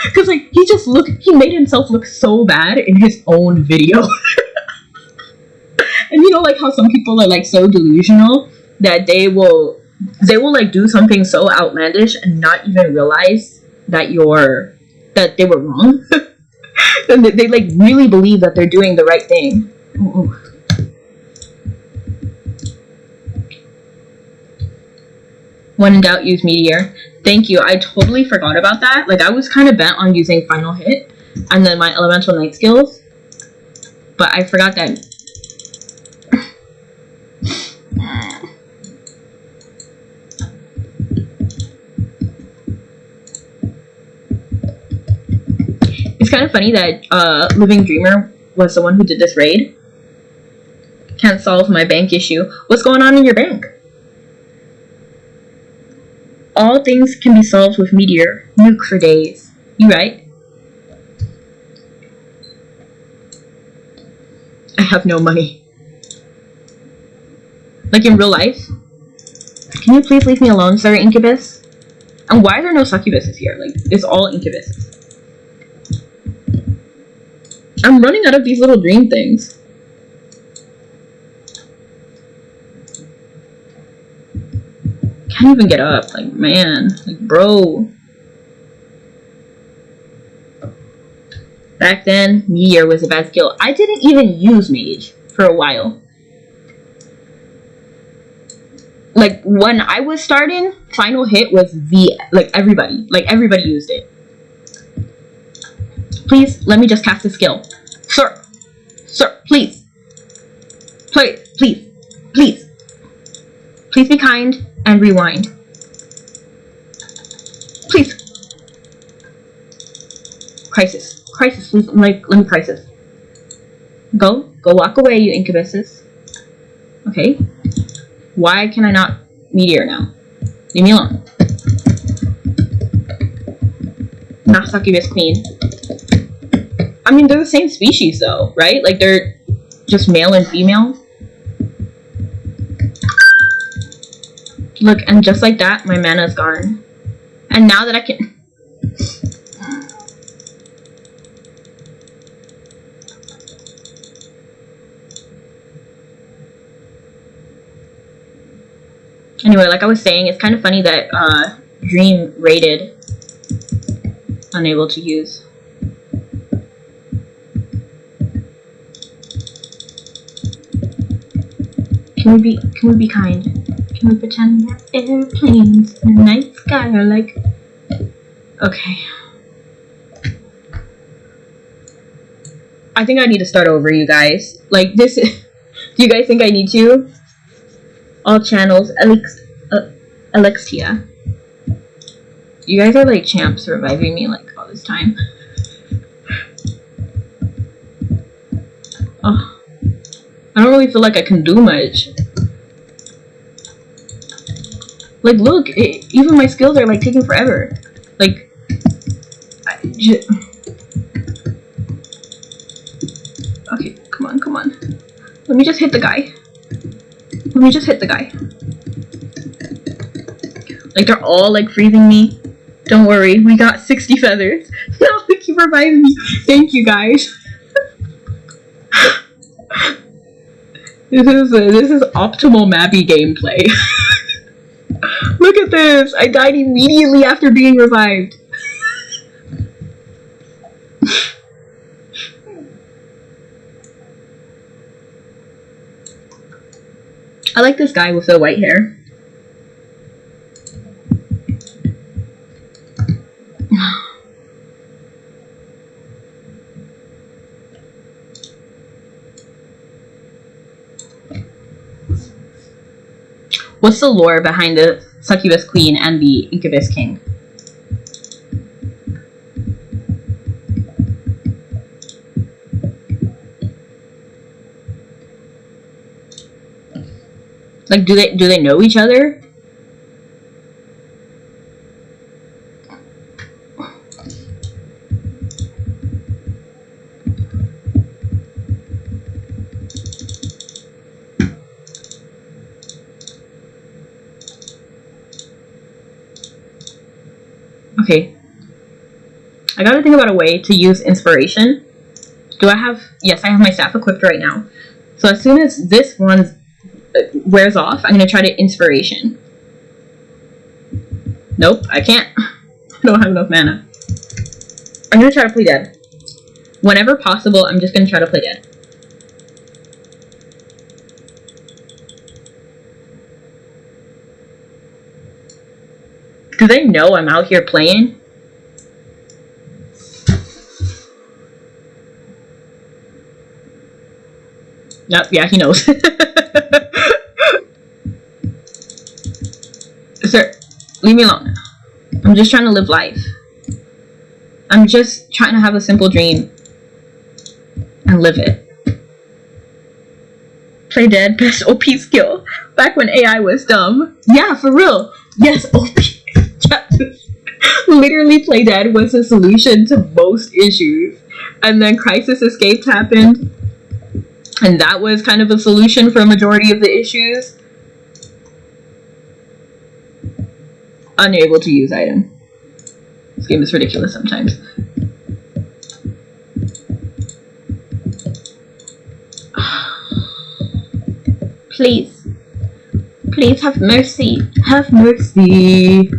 Because, like, he made himself look so bad in his own video. And you know, like, how some people are, like, so delusional that they will like, do something so outlandish and not even realize that they were wrong. And they, like, really believe that they're doing the right thing. Ooh. When in doubt, use Meteor. Thank you. I totally forgot about that. Like, I was kind of bent on using Final Hit. and then my elemental night skills. But I forgot that. It's kind of funny that Living Dreamer was the one who did this raid. Can't solve my bank issue. What's going on in your bank? All things can be solved with Meteor. Nuke for days. You right? I have no money. Like in real life? Can you please leave me alone, sir, Incubus? And why are there no succubuses here? Like, it's all incubuses. I'm running out of these little dream things. Can't even get up. Like, man. Like, bro. Back then, Meteor was a bad skill. I didn't even use Mage for a while. Like, when I was starting, Final Hit was like, everybody used it. Please, let me just cast a skill. Sir, please. Please. Please be kind and rewind. Please. Crisis, please, let me crisis. Go walk away, you incubuses. Okay. Why can I not Meteor now? Leave me alone. Not succubus queen. I mean, they're the same species though, right? Like, they're just male and female. Look, and just like that, my mana's gone. And now that I can... Anyway, like I was saying, it's kind of funny that Dream rated unable to use. Can we be kind? Can we pretend that airplanes in the night sky are like... Okay. I think I need to start over, you guys. Like, this is... Do you guys think I need to? All channels, Alexia. You guys are like champs reviving me like all this time. Oh, I don't really feel like I can do much. Like, look, even my skills are like taking forever. Like, okay, come on. Let me just hit the guy. Like, they're all like freezing me. Don't worry, we got 60 feathers. No, they keep reviving me. Thank you, guys. This is optimal Mabby gameplay. Look at this. I died immediately after being revived. I like this guy with the white hair. What's the lore behind the succubus queen and the incubus king? Like, do they know each other? Okay. I gotta think about a way to use inspiration. Do I have... Yes, I have my staff equipped right now. So as soon as this one wears off, I'm gonna try to inspiration. Nope, I can't. I don't have enough mana. I'm gonna try to play dead. Whenever possible, I'm just gonna try to play dead. Do they know I'm out here playing? Yep, yeah, he knows. Sir, leave me alone. I'm just trying to live life. I'm just trying to have a simple dream and live it. Play dead, best OP skill. Back when AI was dumb. Yeah, for real. Yes, OP. Literally, Play Dead was the solution to most issues. And then Crisis Escaped happened. And that was kind of a solution for a majority of the issues. Unable to use item. This game is ridiculous sometimes. Please. Please have mercy. Have mercy.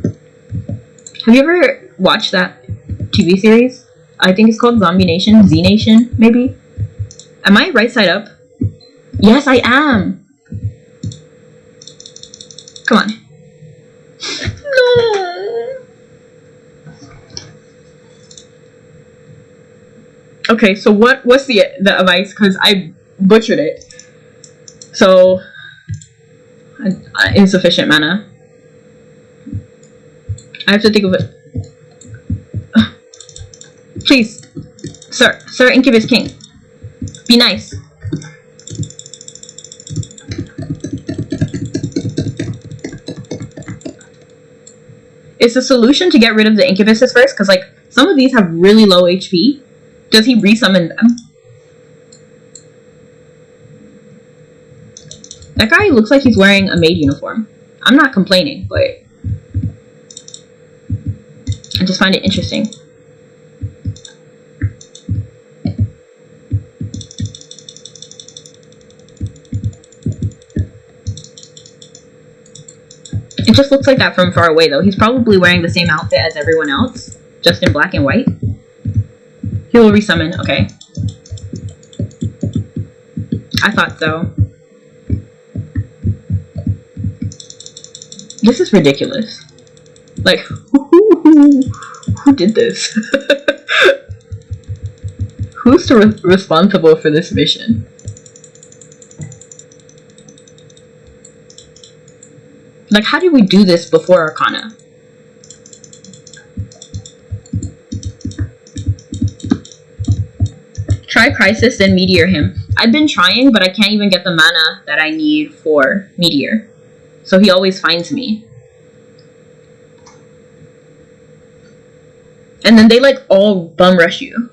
Have you ever watched that TV series? I think it's called Zombie Nation. Z Nation, maybe? Am I right side up? Yes, I am. Come on. No. Okay, so what's the advice? Because I butchered it. So, insufficient mana. I have to think of it. Please, Sir Incubus King, be nice. Is the solution to get rid of the incubuses first? Because like some of these have really low HP. Does he resummon them? That guy looks like he's wearing a maid uniform. I'm not complaining, but I just find it interesting. It just looks like that from far away, though. He's probably wearing the same outfit as everyone else, just in black and white. He will resummon, okay. I thought so. This is ridiculous. Like, who did this? Who's responsible for this mission? Like, how did we do this before Arcana? Try Crisis, then Meteor him. I've been trying, but I can't even get the mana that I need for Meteor. So he always finds me. And then they, like, all bum rush you.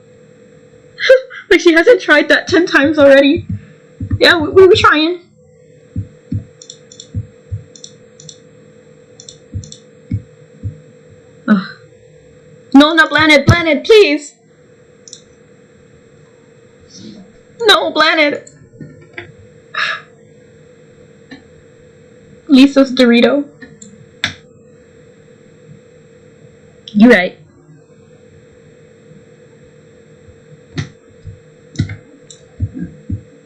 Like, she hasn't tried that 10 times already. Yeah, we were trying. Ugh. No, not Blaned, please! No, Blaned! Lisa's Dorito. You right.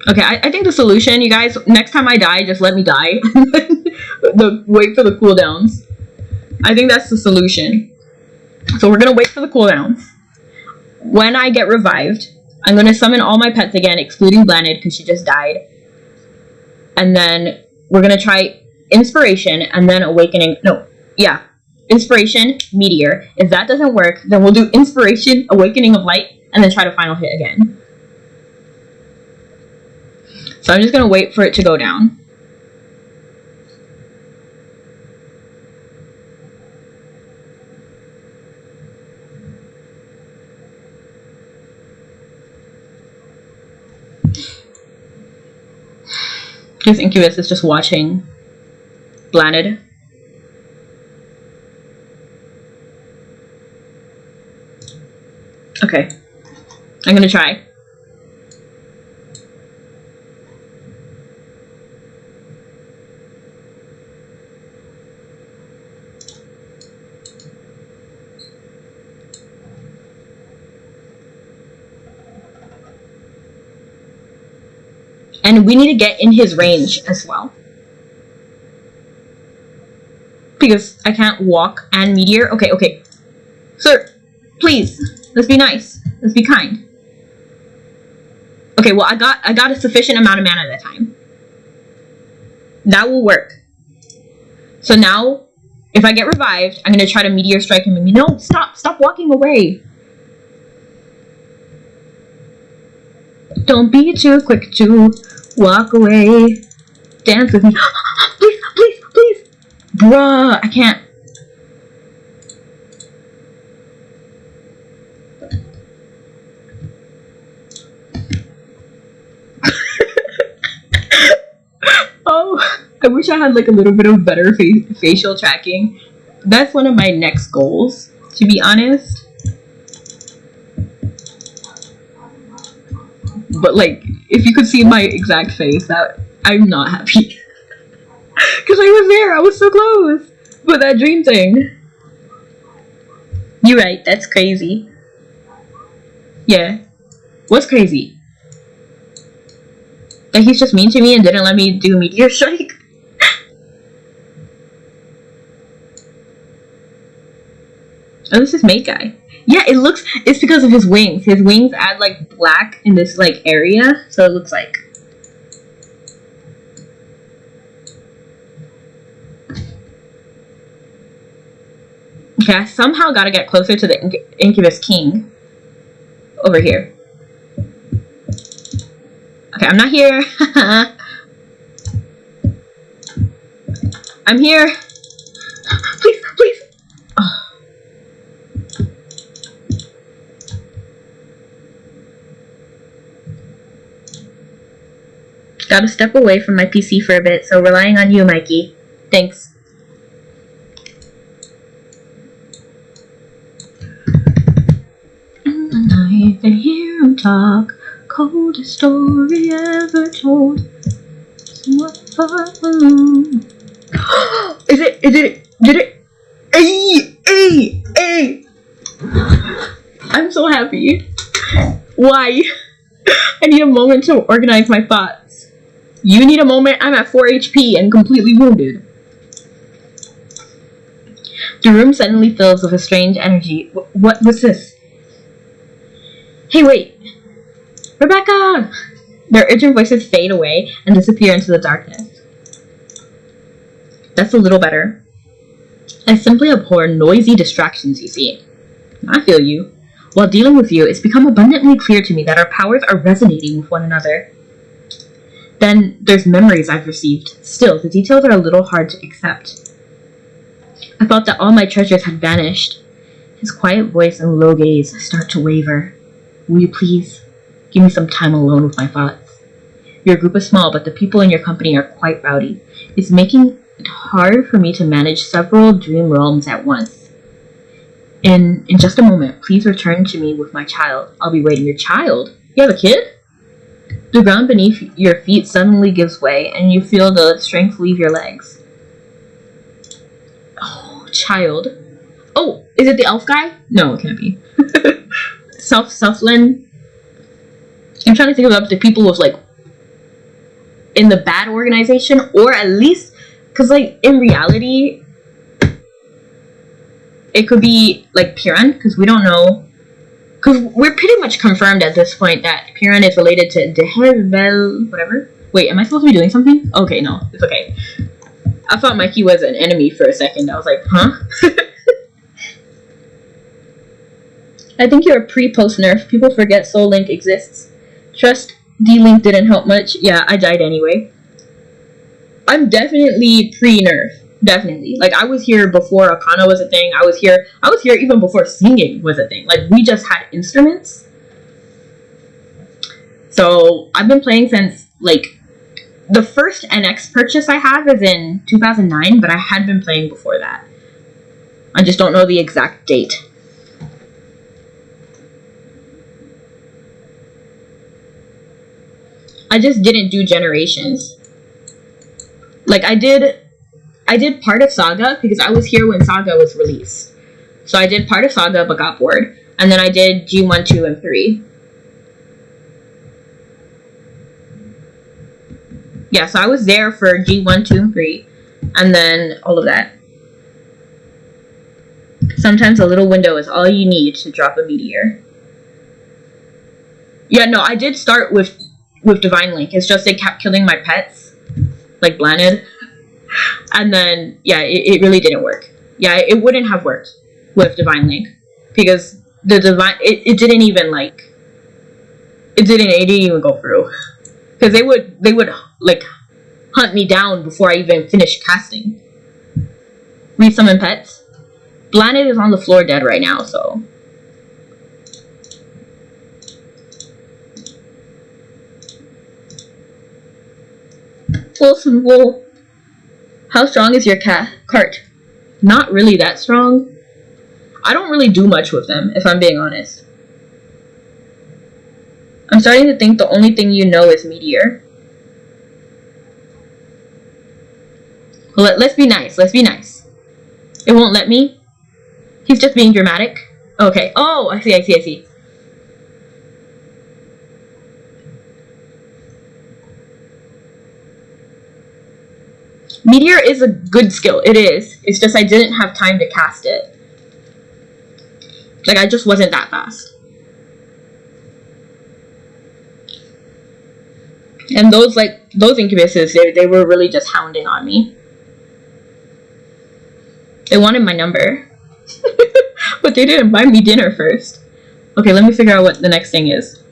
Okay, I think the solution, you guys, next time I die, just let me die. Wait for the cooldowns. I think that's the solution. So we're gonna wait for the cooldowns. When I get revived, I'm gonna summon all my pets again, excluding Blaned, because she just died. And then we're gonna try Inspiration, and then Awakening. No, yeah. Inspiration, Meteor. If that doesn't work, then we'll do Inspiration, Awakening of Light, and then try to final hit again. So I'm just gonna wait for it to go down. This Incubus is just watching Blaned. Okay. I'm gonna try. And we need to get in his range as well. Because I can't walk and Meteor. Okay, okay. Sir, please. Let's be nice. Let's be kind. Okay, well, I got a sufficient amount of mana that time. That will work. So now, if I get revived, I'm gonna try to meteor strike him. And no, stop walking away. Don't be too quick to walk away. Dance with me. Please. Bruh, I can't. Oh, I wish I had like a little bit of better facial tracking. That's one of my next goals, to be honest. But like, if you could see my exact face, that I'm not happy. Because I was there, I was so close. But that dream thing. You're right, that's crazy. Yeah. What's crazy? That he's just mean to me and didn't let me do meteor strike? Oh, this is Mate Guy. Yeah, it's because of his wings. His wings add like black in this like area, so it looks like. Okay, I somehow gotta get closer to the Incubus King. Over here. Okay, I'm not here. I'm here. Please. Oh. Gotta step away from my PC for a bit, so relying on you, Mikey. Thanks. I can hear him talk. Coldest story ever told. Somewhat far alone. Did it? Hey! I'm so happy. Why? I need a moment to organize my thoughts. You need a moment? I'm at 4 HP and completely wounded. The room suddenly fills with a strange energy. What was this? Hey, wait. Rebecca! Their urgent voices fade away and disappear into the darkness. That's a little better. I simply abhor noisy distractions, you see. I feel you. While dealing with you, it's become abundantly clear to me that our powers are resonating with one another. Then, there's memories I've received. Still, the details are a little hard to accept. I thought that all my treasures had vanished. His quiet voice and low gaze start to waver. Will you please give me some time alone with my thoughts? Your group is small, but the people in your company are quite rowdy. It's making it hard for me to manage several dream realms at once. In just a moment, please return to me with my child. I'll be waiting. Your child? You have a kid? The ground beneath your feet suddenly gives way, and you feel the strength leave your legs. Oh, child. Oh, is it the elf guy? No, it can't be. Southland. I'm trying to think of the people with like in the bad organization, or at least because like in reality it could be like Piran, because we don't know, because we're pretty much confirmed at this point that Piran is related to Dehevel, whatever. Wait, am I supposed to be doing something? Okay, no, it's okay. I thought Mikey was an enemy for a second. I was like, huh? I think you're a pre-post nerf. People forget Soul Link exists. Trust D-Link didn't help much. Yeah, I died anyway. I'm definitely pre-nerf. Definitely. Like, I was here before Akana was a thing. I was here even before singing was a thing. Like, we just had instruments. So, I've been playing since, like, the first NX purchase I have is in 2009, but I had been playing before that. I just don't know the exact date. I just didn't do Generations. Like, I did part of Saga because I was here when Saga was released. So I did part of Saga but got bored. And then I did G1, 2, and 3. Yeah, so I was there for G1, 2, and 3. And then all of that. Sometimes a little window is all you need to drop a meteor. Yeah, no, I did start with with Divine Link. It's just they kept killing my pets, like Blanid. And then, yeah, it really didn't work. Yeah, it wouldn't have worked with Divine Link. Because the Divine... It didn't even, like... It didn't even go through. Because they would, like, hunt me down before I even finished casting. Resummon pets. Blanid is on the floor dead right now, so... Wilson Wool. How strong is your cart? Not really that strong. I don't really do much with them, if I'm being honest. I'm starting to think the only thing you know is Meteor. Let's be nice. Let's be nice. It won't let me? He's just being dramatic? Okay. Oh, I see. Meteor is a good skill. It is. It's just I didn't have time to cast it. Like, I just wasn't that fast. And those incubuses, they were really just hounding on me. They wanted my number. But they didn't buy me dinner first. Okay, let me figure out what the next thing is.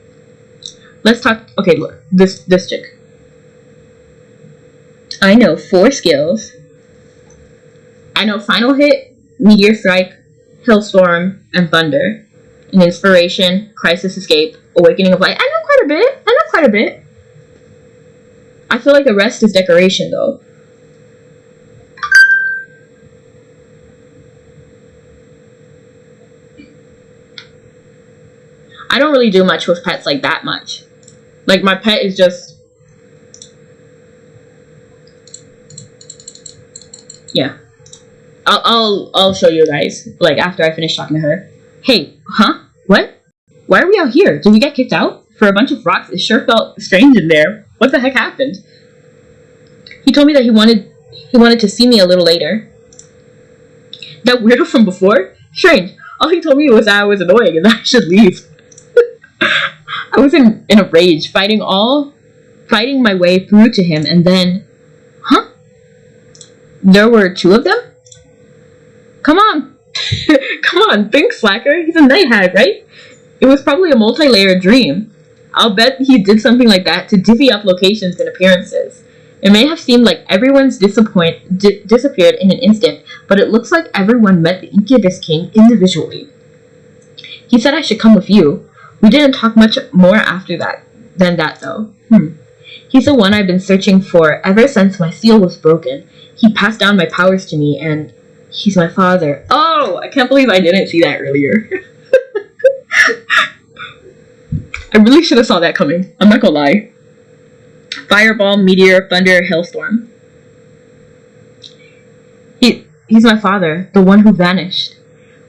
Let's talk... Okay, look. This chick. I know 4 skills. I know Final Hit, Meteor Strike, Hailstorm, and Thunder. And Inspiration, Crisis Escape, Awakening of Light. I know quite a bit. I feel like the rest is decoration, though. I don't really do much with pets like that much. Like, my pet is just... Yeah. I'll show you guys, like, after I finish talking to her. Hey, huh? What? Why are we out here? Did we get kicked out? For a bunch of rocks, it sure felt strange in there. What the heck happened? He told me that he wanted to see me a little later. That weirdo from before? Strange. All he told me was that I was annoying and that I should leave. I was in a rage, fighting my way through to him, and then... Huh? There were 2 of them? Come on. Come on, think, slacker. He's a night hag, right? It was probably a multi-layered dream. I'll bet he did something like that to divvy up locations and appearances. It may have seemed like everyone's disappeared in an instant, but it looks like everyone met the Incubus King individually. He said I should come with you. We didn't talk much more after that than that, though. He's the one I've been searching for ever since my seal was broken. He passed down my powers to me, and he's my father. Oh, I can't believe I didn't see that earlier. I really should have saw that coming. I'm not gonna lie. Fireball, Meteor, Thunder, Hailstorm. He's my father, the one who vanished.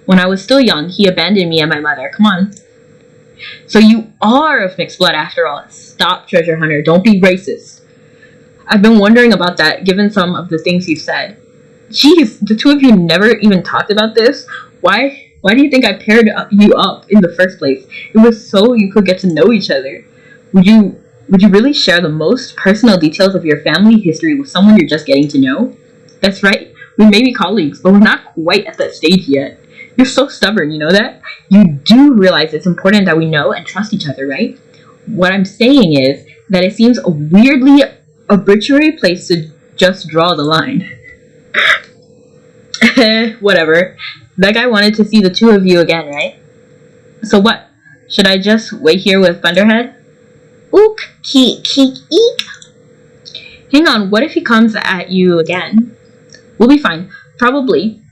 When I was still young, he abandoned me and my mother. Come on. So you are of mixed blood after all. Stop, treasure hunter. Don't be racist. I've been wondering about that, given some of the things you've said. Jeez, the 2 of you never even talked about this? Why do you think I paired you up in the first place? It was so you could get to know each other. Would you really share the most personal details of your family history with someone you're just getting to know? That's right. We may be colleagues, but we're not quite at that stage yet. You're so stubborn, you know that? You do realize it's important that we know and trust each other, right? What I'm saying is that it seems a weirdly arbitrary place to just draw the line. Whatever. That guy wanted to see the 2 of you again, right? So what? Should I just wait here with Thunderhead? Ook, keek, eek. Hang on, what if he comes at you again? We'll be fine. Probably.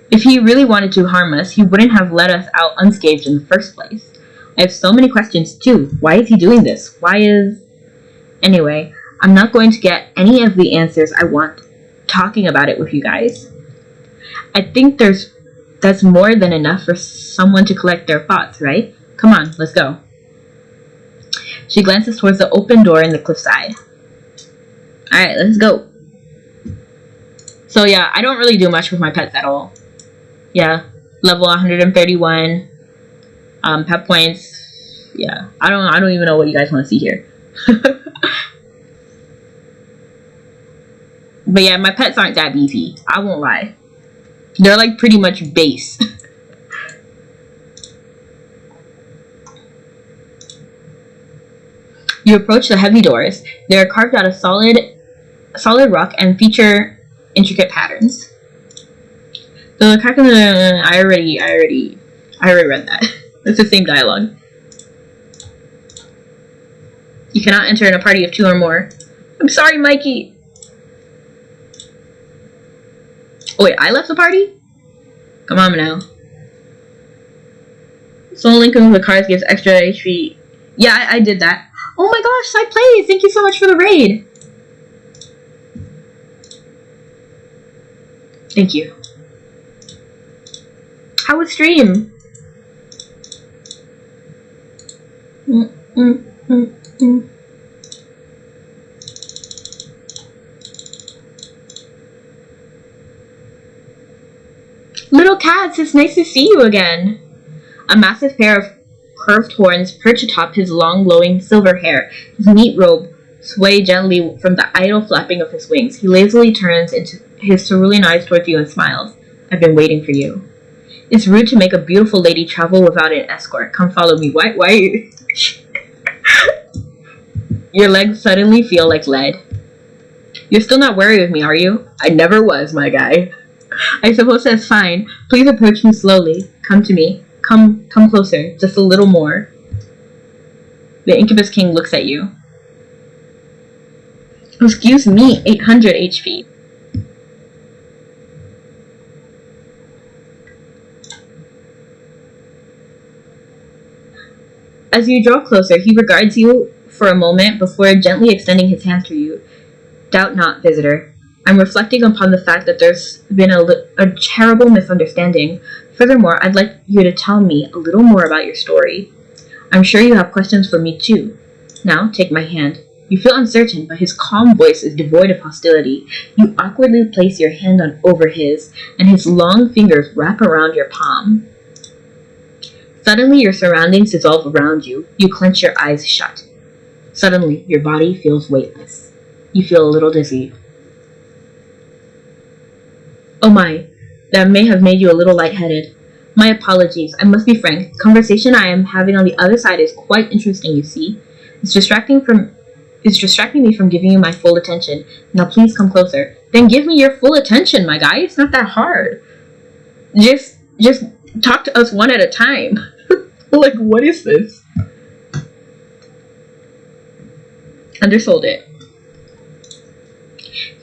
If he really wanted to harm us, he wouldn't have let us out unscathed in the first place. I have so many questions, too. Why is he doing this? Anyway, I'm not going to get any of the answers I want talking about it with you guys. I think that's more than enough for someone to collect their thoughts, right? Come on, let's go. She glances towards the open door in the cliffside. Alright, let's go. So yeah, I don't really do much with my pets at all. Yeah, level 131. Pet points. Yeah, I don't even know what you guys want to see here. But yeah, my pets aren't that beefy. I won't lie. They're like pretty much base. You approach the heavy doors. They are carved out of solid rock and feature intricate patterns. The crack in the I already read that. It's the same dialogue. You cannot enter in a party of 2 or more. I'm sorry, Mikey. Oh wait, I left the party? Come on now. Soul linking with the cards gives extra HP. Yeah, I did that. Oh my gosh, I played! Thank you so much for the raid. Thank you. How was stream? Little cats, it's nice to see you again. A massive pair of curved horns perch atop his long, glowing silver hair. His neat robe sway gently from the idle flapping of his wings. He lazily turns into his cerulean eyes towards you and smiles. I've been waiting for you. It's rude to make a beautiful lady travel without an escort. Come follow me. Why? Your legs suddenly feel like lead. You're still not worried with me, are you? I never was, my guy. I suppose that's fine. Please approach me slowly. Come to me. Come closer. Just a little more. The Incubus King looks at you. Excuse me, 800 HP. As you draw closer, he regards you for a moment before gently extending his hand to you. Doubt not, visitor. I'm reflecting upon the fact that there's been a terrible misunderstanding. Furthermore, I'd like you to tell me a little more about your story. I'm sure you have questions for me too. Now, take my hand. You feel uncertain, but his calm voice is devoid of hostility. You awkwardly place your hand over his, and his long fingers wrap around your palm. Suddenly, your surroundings dissolve around you. You clench your eyes shut. Suddenly, your body feels weightless. You feel a little dizzy. Oh my, that may have made you a little lightheaded. My apologies. I must be frank. The conversation I am having on the other side is quite interesting, you see. It's distracting me from giving you my full attention. Now please come closer. Then give me your full attention, my guy. It's not that hard. Just talk to us one at a time. Like, what is this? Undersold it.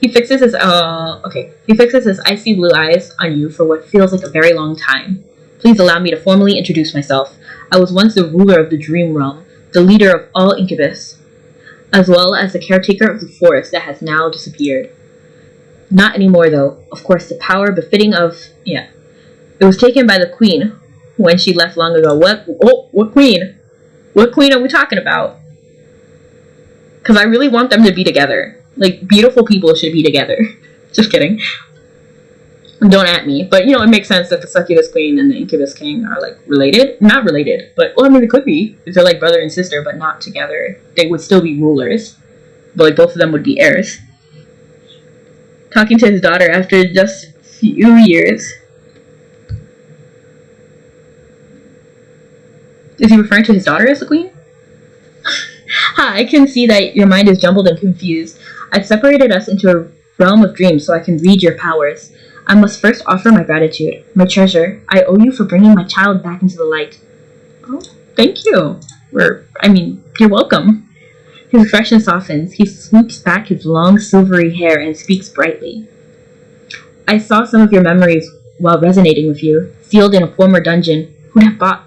He fixes his icy blue eyes on you for what feels like a very long time. Please allow me to formally introduce myself. I was once the ruler of the Dream Realm, the leader of all Incubus, as well as the caretaker of the forest that has now disappeared. Not anymore, though. Of course, the power befitting of... Yeah. It was taken by the queen when she left long ago. What queen? What queen are we talking about? Because I really want them to be together. Like, beautiful people should be together. Just kidding. Don't at me. But, it makes sense that the Succubus Queen and the Incubus King are, like, related. Not related. But, well, I mean, it could be. If they're, like, brother and sister, but not together. They would still be rulers. But, like, both of them would be heirs. Talking to his daughter after just a few years. Is he referring to his daughter as the queen? I can see that your mind is jumbled and confused. I've separated us into a realm of dreams so I can read your powers. I must first offer my gratitude. My treasure, I owe you for bringing my child back into the light. Oh, thank you. You're welcome. His expression softens. He swoops back his long silvery hair and speaks brightly. I saw some of your memories while resonating with you, sealed in a former dungeon. Who'd have thought?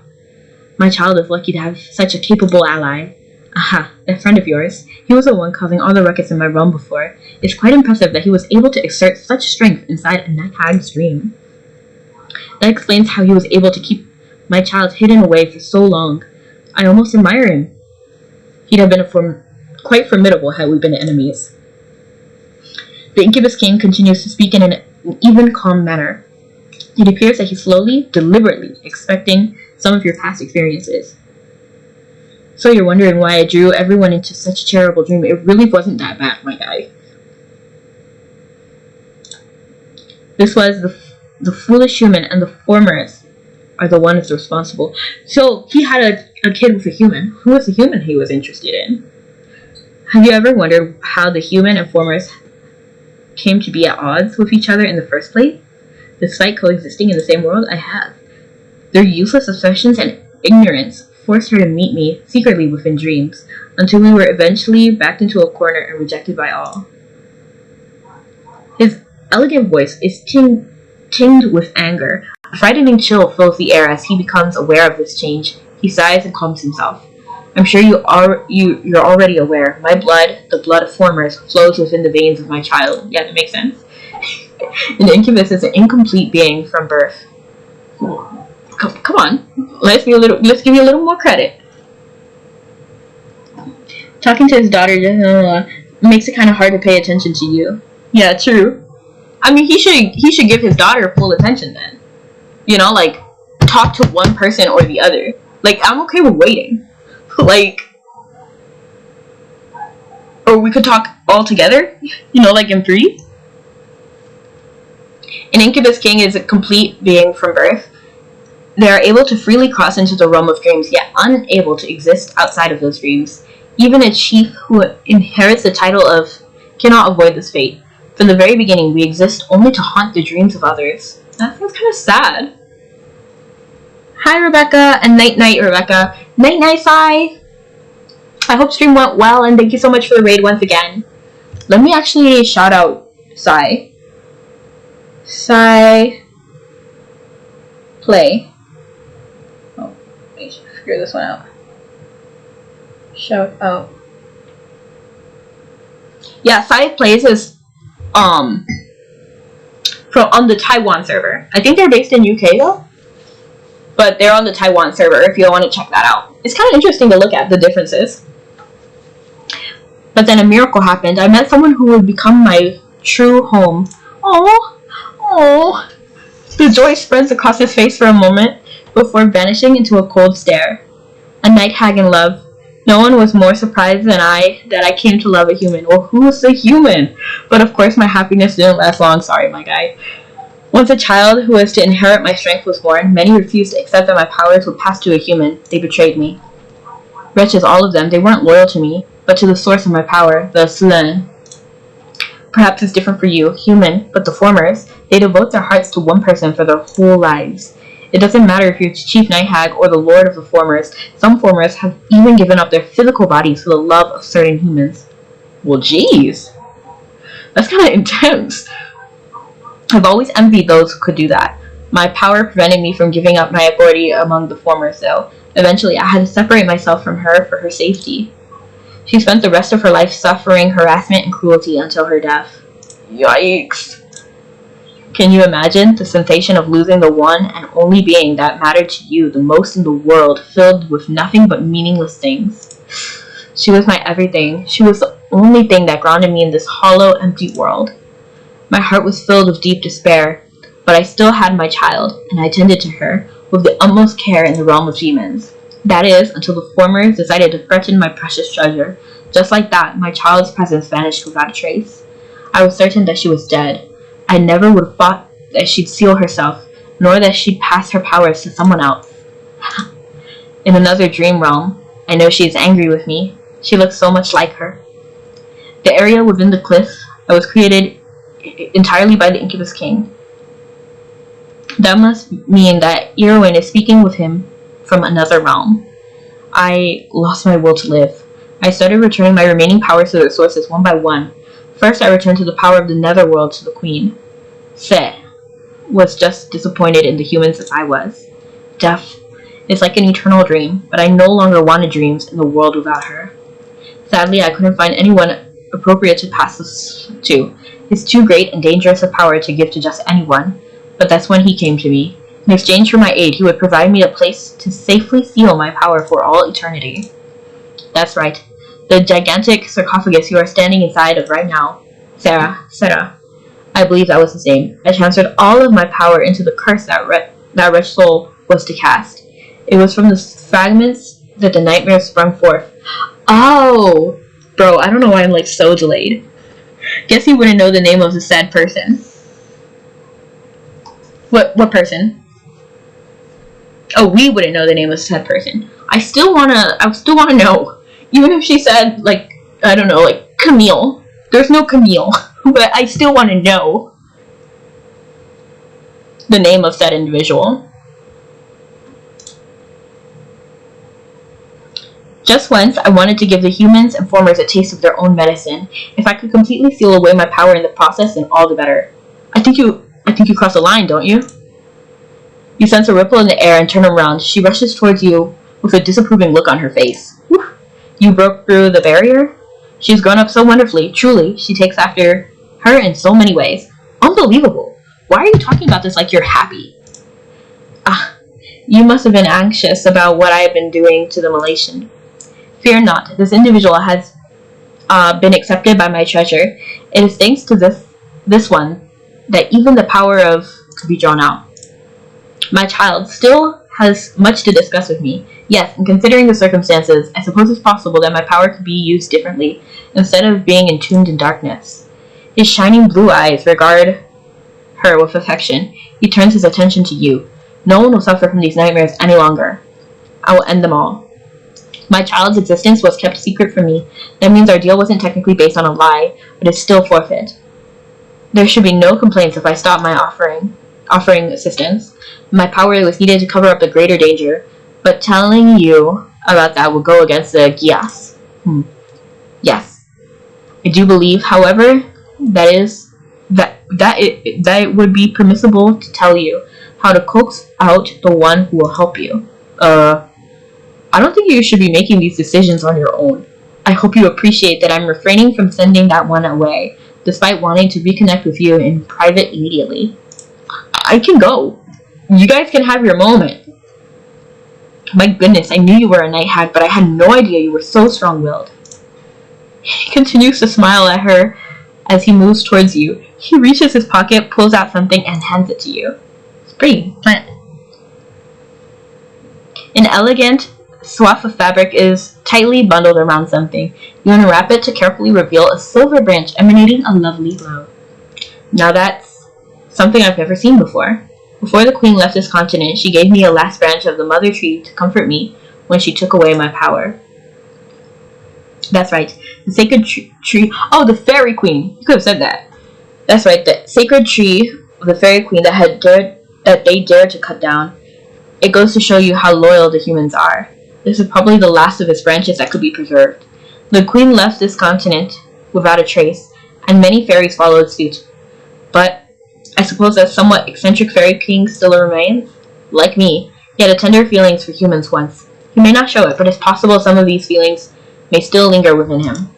My child is lucky to have such a capable ally. Aha, that friend of yours. He was the one causing all the ruckus in my realm before. It's quite impressive that he was able to exert such strength inside a night hag's dream. That explains how he was able to keep my child hidden away for so long. I almost admire him. He'd have been quite formidable had we been enemies. The Incubus King continues to speak in an even, calm manner. It appears that he's slowly, deliberately expecting some of your past experiences. So you're wondering why I drew everyone into such a terrible dream. It really wasn't that bad, my guy. This was the foolish human, and the formers are the ones responsible. So he had a kid with a human. Who was the human he was interested in? Have you ever wondered how the human and formers came to be at odds with each other in the first place? Despite coexisting in the same world, I have. Their useless assertions and ignorance forced her to meet me secretly within dreams, until we were eventually backed into a corner and rejected by all. His elegant voice is tinged with anger. A frightening chill fills the air as he becomes aware of this change. He sighs and calms himself. I'm sure you're already aware. My blood, the blood of formers, flows within the veins of my child. Yeah, that makes sense. An incubus is an incomplete being from birth. Come on, let's give you a little more credit. Talking to his daughter makes it kind of hard to pay attention to you. Yeah, true. I mean, he should give his daughter full attention then. You know, like talk to one person or the other. Like, I'm okay with waiting. Like, or we could talk all together. You know, like in 3. An incubus king is a complete being from birth. They are able to freely cross into the realm of dreams, yet unable to exist outside of those dreams. Even a chief who inherits the title of cannot avoid this fate. From the very beginning, we exist only to haunt the dreams of others. That sounds kind of sad. Hi, Rebecca, and night-night, Rebecca. Night-night, Sai. I hope stream went well, and thank you so much for the raid once again. Let me actually shout out Sai. Sai. Play. Oh, let me figure this one out. Shout out. Yeah, Sai Plays is from on the Taiwan server. I think they're based in UK though, but they're on the Taiwan server if you want to check that out. It's kind of interesting to look at the differences. But then a miracle happened. I met someone who would become my true home. Oh. The joy spreads across his face for a moment before vanishing into a cold stare. A night hag in love. No one was more surprised than I that I came to love a human. Well, who was the human? But of course my happiness didn't last long. Sorry, my guy. Once a child who was to inherit my strength was born, many refused to accept that my powers would pass to a human. They betrayed me. Wretches, all of them, they weren't loyal to me, but to the source of my power, the Slen. Perhaps it's different for you, human, but the formers, they devote their hearts to one person for their whole lives. It doesn't matter if you're Chief Night Hag or the Lord of the Formers. Some formers have even given up their physical bodies for the love of certain humans. Well, jeez. That's kind of intense. I've always envied those who could do that. My power prevented me from giving up my authority among the formers, though. Eventually, I had to separate myself from her for her safety. She spent the rest of her life suffering harassment and cruelty until her death. Yikes. Can you imagine the sensation of losing the one and only being that mattered to you the most in the world, filled with nothing but meaningless things? She was my everything. She was the only thing that grounded me in this hollow, empty world. My heart was filled with deep despair, but I still had my child, and I tended to her with the utmost care in the realm of demons. That is, until the formers decided to threaten my precious treasure. Just like that, my child's presence vanished without a trace. I was certain that she was dead. I never would have thought that she'd seal herself, nor that she'd pass her powers to someone else. In another dream realm, I know she is angry with me. She looks so much like her. The area within the cliff that was created entirely by the Incubus King. That must mean that Irwin is speaking with him from another realm. I lost my will to live. I started returning my remaining powers to their sources one by one. First, I returned to the power of the netherworld to the queen. Se was just disappointed in the humans as I was. Death is like an eternal dream, but I no longer wanted dreams in the world without her. Sadly, I couldn't find anyone appropriate to pass this to. It's too great and dangerous a power to give to just anyone, but that's when he came to me. In exchange for my aid, he would provide me a place to safely seal my power for all eternity. That's right. The gigantic sarcophagus you are standing inside of right now. Sarah. I believe that was his name. I transferred all of my power into the curse that wretched soul was to cast. It was from the fragments that the nightmare sprung forth. Oh! Bro, I don't know why I'm like so delayed. Guess you wouldn't know the name of the sad person. What person? Oh, we wouldn't know the name of the sad person. I still wanna know. Even if she said, like, I don't know, like, Camille. There's no Camille. But I still wanna know the name of that individual. Just once, I wanted to give the humans and formers a taste of their own medicine. If I could completely seal away my power in the process, then all the better. I think you crossed the line, don't you? You sense a ripple in the air and turn around. She rushes towards you with a disapproving look on her face. Whew. You broke through the barrier? She's grown up so wonderfully. Truly, she takes after her in so many ways. Unbelievable. Why are you talking about this like you're happy? You must have been anxious about what I have been doing to the Malaysian. Fear not. This individual has been accepted by my treasure. It is thanks to this one that even the power of could be drawn out. My child still has much to discuss with me. Yes, and considering the circumstances, I suppose it's possible that my power could be used differently, instead of being entombed in darkness. His shining blue eyes regard her with affection. He turns his attention to you. No one will suffer from these nightmares any longer. I will end them all. My child's existence was kept secret from me. That means our deal wasn't technically based on a lie, but is still forfeit. There should be no complaints if I stop my offering assistance. My power was needed to cover up the greater danger, but telling you about that would go against the Gias. Yes. I do believe, however, that it would be permissible to tell you how to coax out the one who will help you. I don't think you should be making these decisions on your own. I hope you appreciate that I'm refraining from sending that one away, despite wanting to reconnect with you in private immediately. I can go. You guys can have your moment. My goodness, I knew you were a night hag, but I had no idea you were so strong-willed. He continues to smile at her as he moves towards you. He reaches his pocket, pulls out something, and hands it to you. It's pretty. An elegant swath of fabric is tightly bundled around something. You unwrap it to carefully reveal a silver branch emanating a lovely glow. Now that's something I've never seen before. Before the queen left this continent, she gave me a last branch of the mother tree to comfort me when she took away my power. That's right, the sacred tree. Oh, the fairy queen. You could have said that. That's right, the sacred tree of the fairy queen that they dared to cut down. It goes to show you how loyal the humans are. This is probably the last of its branches that could be preserved. The queen left this continent without a trace, and many fairies followed suit. But I suppose that somewhat eccentric fairy king still remains. Like me, he had a tender feelings for humans once. He may not show it, but it's possible some of these feelings may still linger within him.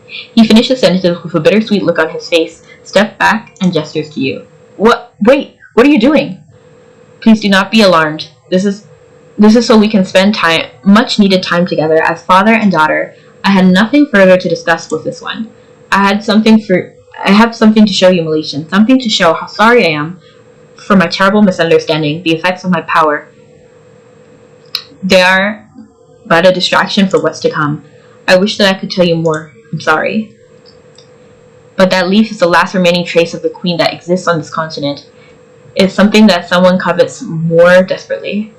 He finishes sentences with a bittersweet look on his face, steps back, and gestures to you. Wait, what are you doing? Please do not be alarmed. This is so we can spend much needed time together as father and daughter. I had nothing further to discuss with this one. I have something to show you, Malaysian. Something to show how sorry I am for my terrible misunderstanding, the effects of my power. They are but a distraction for what's to come. I wish that I could tell you more. I'm sorry. But that leaf is the last remaining trace of the queen that exists on this continent. It is something that someone covets more desperately.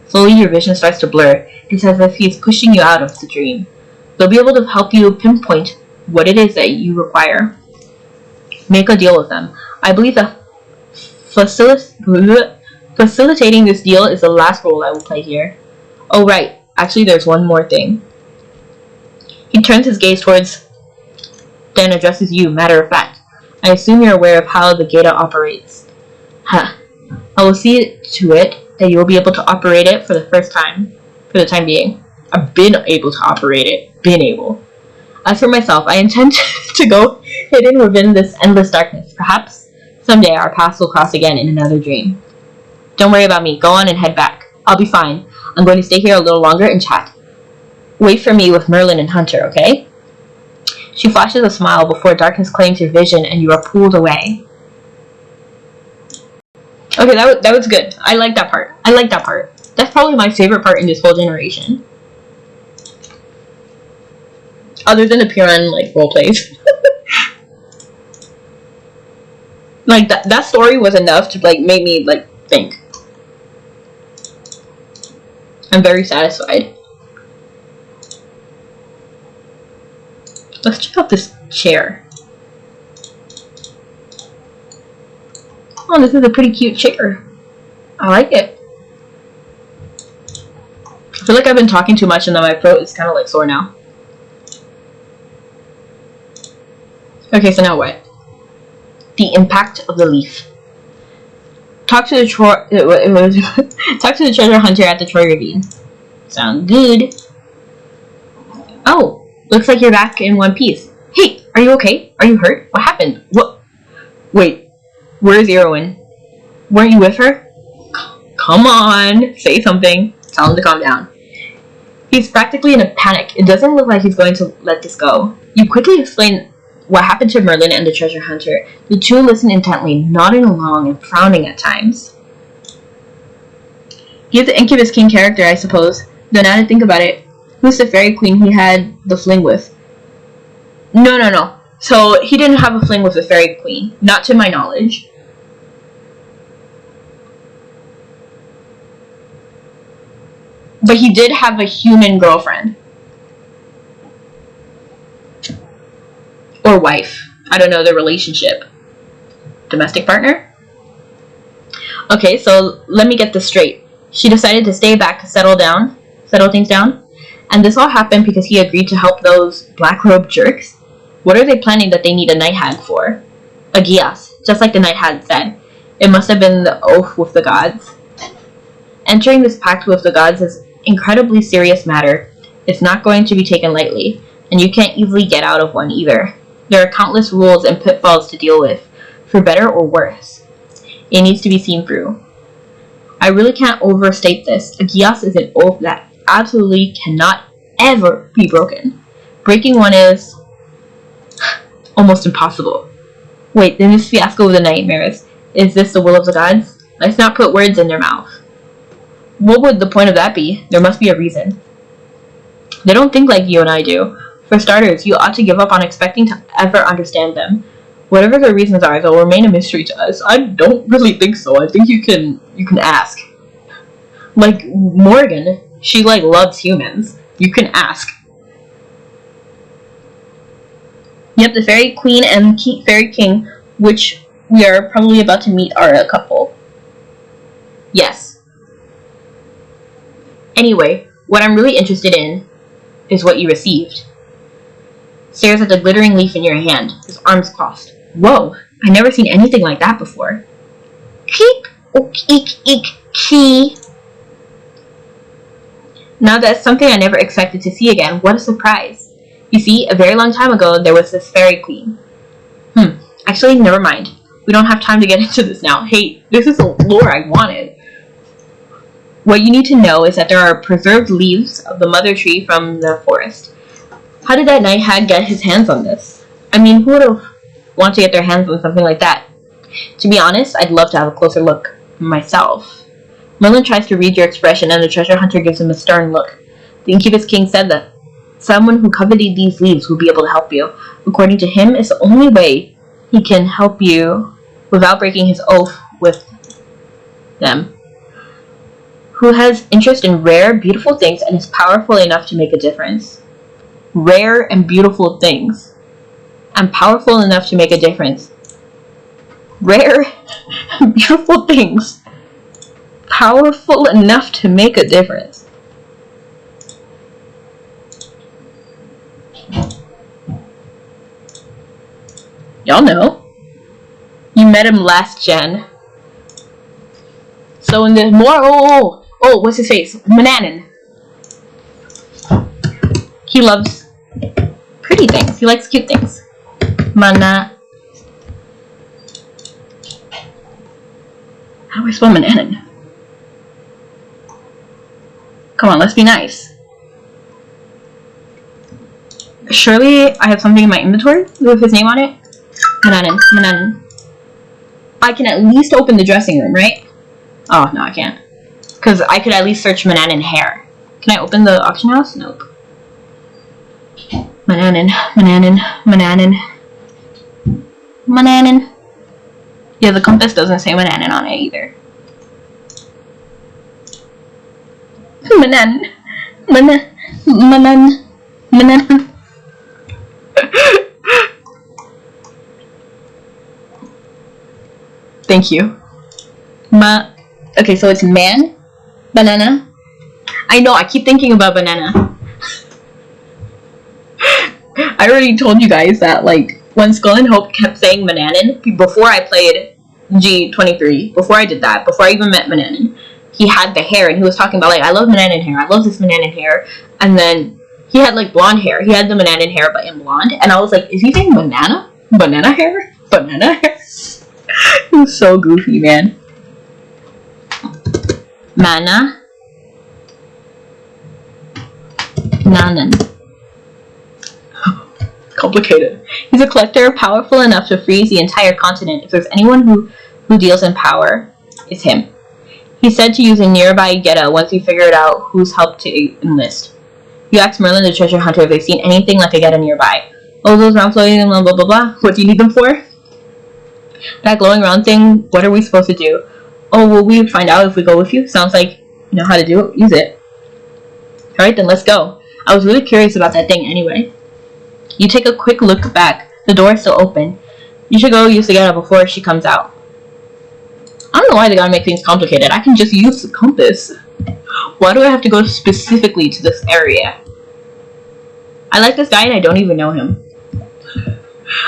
Slowly your vision starts to blur. It's as if he is pushing you out of the dream. They'll be able to help you pinpoint what it is that you require. Make a deal with them. I believe that facilitating this deal is the last role I will play here. Oh right, actually there's one more thing. He turns his gaze towards, then addresses you, matter of fact. I assume you're aware of how the gacha operates. I will see to it that you will be able to operate it for the time being. I've been able to operate it. Been able. As for myself, I intend to go hidden within this endless darkness. Perhaps someday our paths will cross again in another dream. Don't worry about me. Go on and head back. I'll be fine. I'm going to stay here a little longer and chat. Wait for me with Merlin and Hunter, okay? She flashes a smile before darkness claims your vision and you are pulled away. Okay, that was good. I like that part. That's probably my favorite part in this whole generation. Other than the Piran like role plays. Like that story was enough to like make me like think. I'm very satisfied. Let's check out this chair. Oh, this is a pretty cute chair. I like it. I feel like I've been talking too much and then my throat is kind of like sore now. Okay, so now what? The impact of the leaf. Talk to the talk to the treasure hunter at the Troy Ravine. Sound good. Oh, looks like you're back in one piece. Hey, are you okay? Are you hurt? What happened? What? Wait, where's Erwin? Weren't you with her? Come on, say something. Tell him to calm down. He's practically in a panic. It doesn't look like he's going to let this go. You quickly explain what happened to Merlin and the treasure hunter. The two listen intently, nodding along and frowning at times. He's the Incubus King character, I suppose. Though now to think about it, who's the fairy queen he had the fling with? No. So he didn't have a fling with the fairy queen. Not to my knowledge. But he did have a human girlfriend. Or wife. I don't know the relationship. Domestic partner? Okay, so let me get this straight. She decided to stay back to settle things down. And this all happened because he agreed to help those black robe jerks? What are they planning that they need a night hag for? A gias, just like the night hag said. It must have been the oath with the gods. Entering this pact with the gods is an incredibly serious matter. It's not going to be taken lightly, and you can't easily get out of one either. There are countless rules and pitfalls to deal with, for better or worse. It needs to be seen through. I really can't overstate this. A gias is an oath that absolutely cannot ever be broken. Breaking one is almost impossible. Wait, then this fiasco with the nightmares. Is this the will of the gods? Let's not put words in their mouth. What would the point of that be? There must be a reason. They don't think like you and I do. For starters, you ought to give up on expecting to ever understand them. Whatever their reasons are, they'll remain a mystery to us. I don't really think so. I think you can ask. Like Morgan, she like loves humans. You can ask. Yep, the fairy queen and fairy king, which we are probably about to meet, are a couple. Yes. Anyway, what I'm really interested in is what you received. Stares at the glittering leaf in your hand, his arms crossed. Whoa, I've never seen anything like that before. Keep, key. Now that's something I never expected to see again. What a surprise. You see, a very long time ago, there was this fairy queen. Actually, never mind. We don't have time to get into this now. Hey, this is the lore I wanted. What you need to know is that there are preserved leaves of the mother tree from the forest. How did that night hag get his hands on this? I mean, who would have want to get their hands on something like that? To be honest, I'd love to have a closer look myself. Merlin tries to read your expression and the treasure hunter gives him a stern look. The Incubus King said that someone who coveted these leaves would be able to help you. According to him, it's the only way he can help you without breaking his oath with them. Who has interest in rare, beautiful things and is powerful enough to make a difference. Rare and beautiful things. And powerful enough to make a difference. Rare and beautiful things. Powerful enough to make a difference. Y'all know. You met him last gen. So in the more what's his face? Mananan. He loves pretty things. He likes cute things. Mana. How do I spell Mananan? Come on, let's be nice. Surely I have something in my inventory with his name on it. Mananan. I can at least open the dressing room, right? Oh, no, I can't. Because I could at least search Mananin hair. Can I open the auction house? Nope. Mananin. Yeah, the compass doesn't say Mananin on it either. Mananin. Thank you. Okay, so it's man, banana. I know, I keep thinking about banana. I already told you guys that, like, when Skull and Hope kept saying Mananin, before I played G23, before I did that, before I even met Mananin, he had the hair, and he was talking about, like, I love Mananin hair, I love this Mananin hair, and then he had, like, blonde hair. He had the Mananin hair, but in blonde, and I was like, is he saying banana? Banana hair? Banana hair? He was so goofy, man. Mana. Nanan. Complicated. He's a collector powerful enough to freeze the entire continent. If there's anyone who deals in power, it's him. He said to use a nearby Geta once he figured out who's helped to enlist. You asked Merlin the treasure hunter if they've seen anything like a Geta nearby. Oh, those round floating and blah blah blah blah. What do you need them for? That glowing round thing, what are we supposed to do? Oh, will we find out if we go with you? Sounds like you know how to do it. Use it. Alright then, let's go. I was really curious about that thing anyway. You take a quick look back. The door is still open. You should go use the Geta before she comes out. I don't know why they gotta make things complicated. I can just use the compass. Why do I have to go specifically to this area? I like this guy and I don't even know him.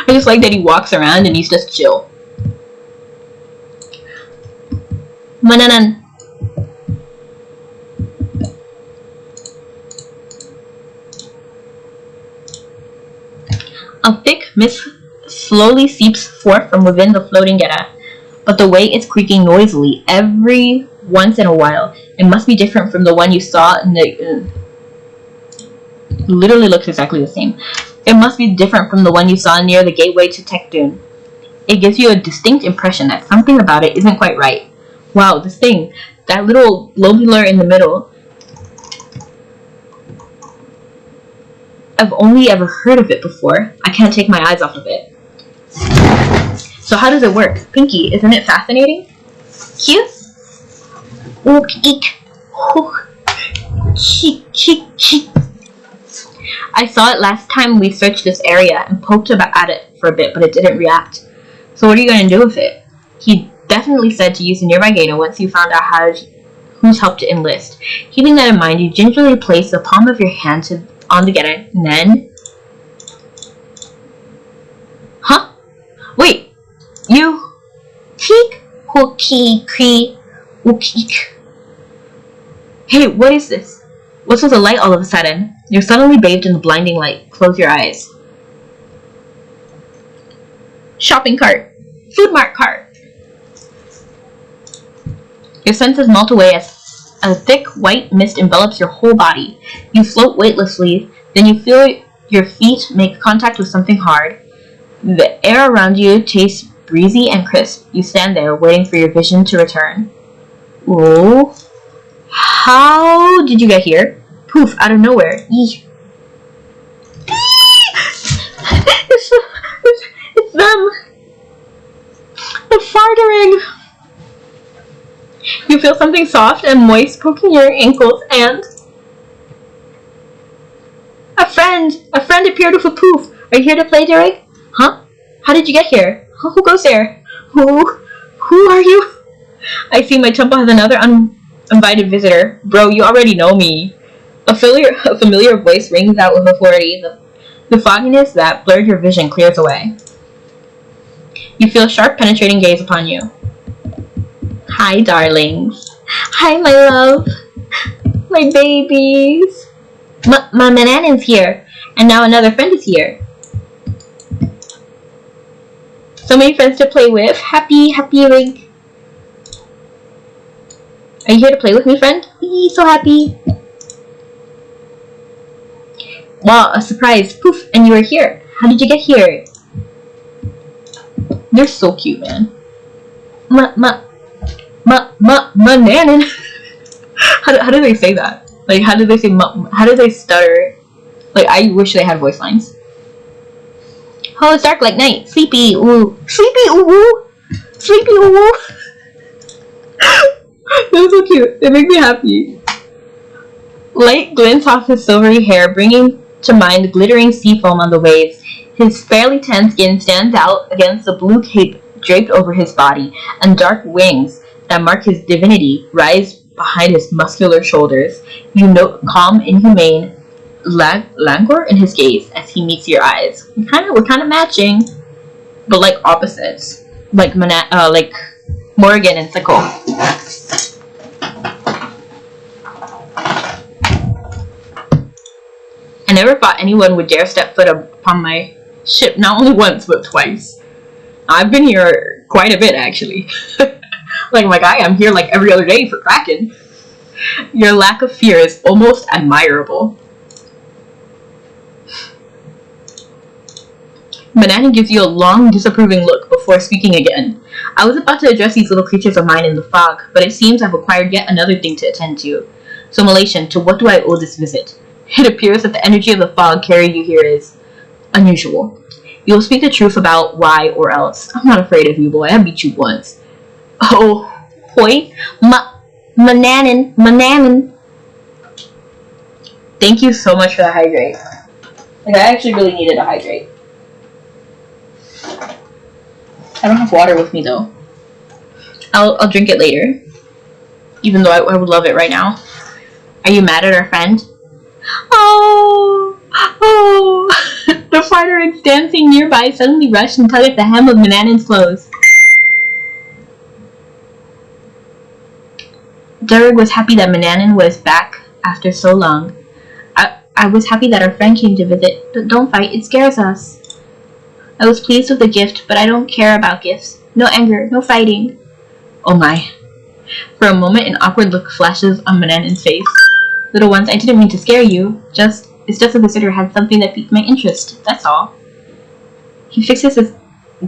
I just like that he walks around and he's just chill. Mananan. A thick mist slowly seeps forth from within the floating Geta, but the way it's creaking noisily every once in a while. It must be different from the one you saw in the... literally looks exactly the same. It must be different from the one you saw near the gateway to Tectun. It gives you a distinct impression that something about it isn't quite right. Wow, this thing, that little globular in the middle, I've only ever heard of it before. I can't take my eyes off of it. So how does it work? Pinky, isn't it fascinating? Cute? Ook, eek, hook, cheek, cheek, cheek. I saw it last time we searched this area and poked at it for a bit, but it didn't react. So what are you going to do with it? He definitely said to use the nearby Geta once you found out who's helped to enlist. Keeping that in mind, you gingerly place the palm of your hand on the Geta, and then... Huh? Wait! You... Teek? Hookie, cree, ookie. Hey, what is this? What's with the light all of a sudden? You're suddenly bathed in the blinding light. Close your eyes. Shopping cart. Food mart cart. Your senses melt away as a thick white mist envelops your whole body. You float weightlessly, then you feel your feet make contact with something hard. The air around you tastes breezy and crisp. You stand there, waiting for your vision to return. Oh. How did you get here? Poof, out of nowhere. Eesh. It's them. They're farting. You feel something soft and moist poking your ankles and... A friend appeared with a poof. Are you here to play, Derek? Huh? How did you get here? Who goes there? Who are you? I see my temple has another uninvited visitor. Bro, you already know me. A familiar voice rings out with authority. The fogginess that blurred your vision clears away. You feel a sharp, penetrating gaze upon you. Hi, darlings. Hi, my love. My babies. My Mananin's here. And now another friend is here. So many friends to play with. Happy rig. Are you here to play with me, friend? So happy. Wow, a surprise. Poof, and you are here. How did you get here? They're so cute, man. Mananin. How do they say that? Like, how do they say how do they stutter? Like, I wish they had voice lines. Oh, it's dark like night. Sleepy, ooh. Sleepy, ooh. Sleepy, ooh. They're so cute. They make me happy. Light glints off his silvery hair, bringing to mind the glittering sea foam on the waves. His fairly tan skin stands out against the blue cape draped over his body, and dark wings that mark his divinity rise behind his muscular shoulders. You note calm, inhumane languor in his gaze as he meets your eyes. We're kind of matching, but like opposites, like Morgan and Siko. I never thought anyone would dare step foot upon my ship, not only once but twice. I've been here quite a bit, actually. Like my guy, I'm here like every other day for Kraken. Your lack of fear is almost admirable. Banana gives you a long, disapproving look before speaking again. I was about to address these little creatures of mine in the fog, but it seems I've acquired yet another thing to attend to. So, Malaysian, to what do I owe this visit? It appears that the energy of the fog carrying you here is unusual. You will speak the truth about why or else. I'm not afraid of you, boy. I beat you once. Oh, hoi? Mananan. Thank you so much for the hydrate. Like, I actually really needed a hydrate. I don't have water with me, though. I'll drink it later. Even though I would love it right now. Are you mad at our friend? Oh! The fighter dancing nearby suddenly rushed and tugged at the hem of Mananan's clothes. Durg was happy that Mananan was back after so long. I was happy that our friend came to visit. Don't fight, it scares us. I was pleased with the gift, but I don't care about gifts. No anger, no fighting. Oh my. For a moment, an awkward look flashes on Mananan's face. Little ones, I didn't mean to scare you. It's just a visitor had something that piqued my interest, that's all. He fixes his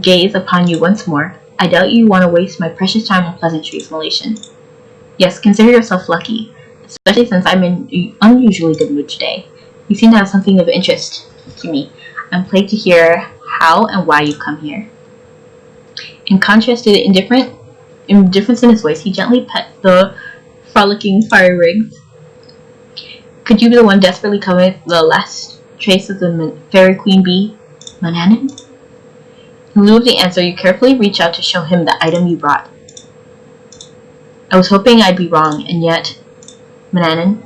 gaze upon you once more. I doubt you want to waste my precious time on pleasantries, Malaysian. Yes, consider yourself lucky, especially since I'm in an unusually good mood today. You seem to have something of interest to me. I'm plagued to hear how and why you've come here. In contrast to the indifference in his voice, he gently pets the frolicking fire rigs. Could you be the one desperately covering the last trace of the fairy queen bee, Mananan? In lieu of the answer, you carefully reach out to show him the item you brought. I was hoping I'd be wrong, and yet, Mananan.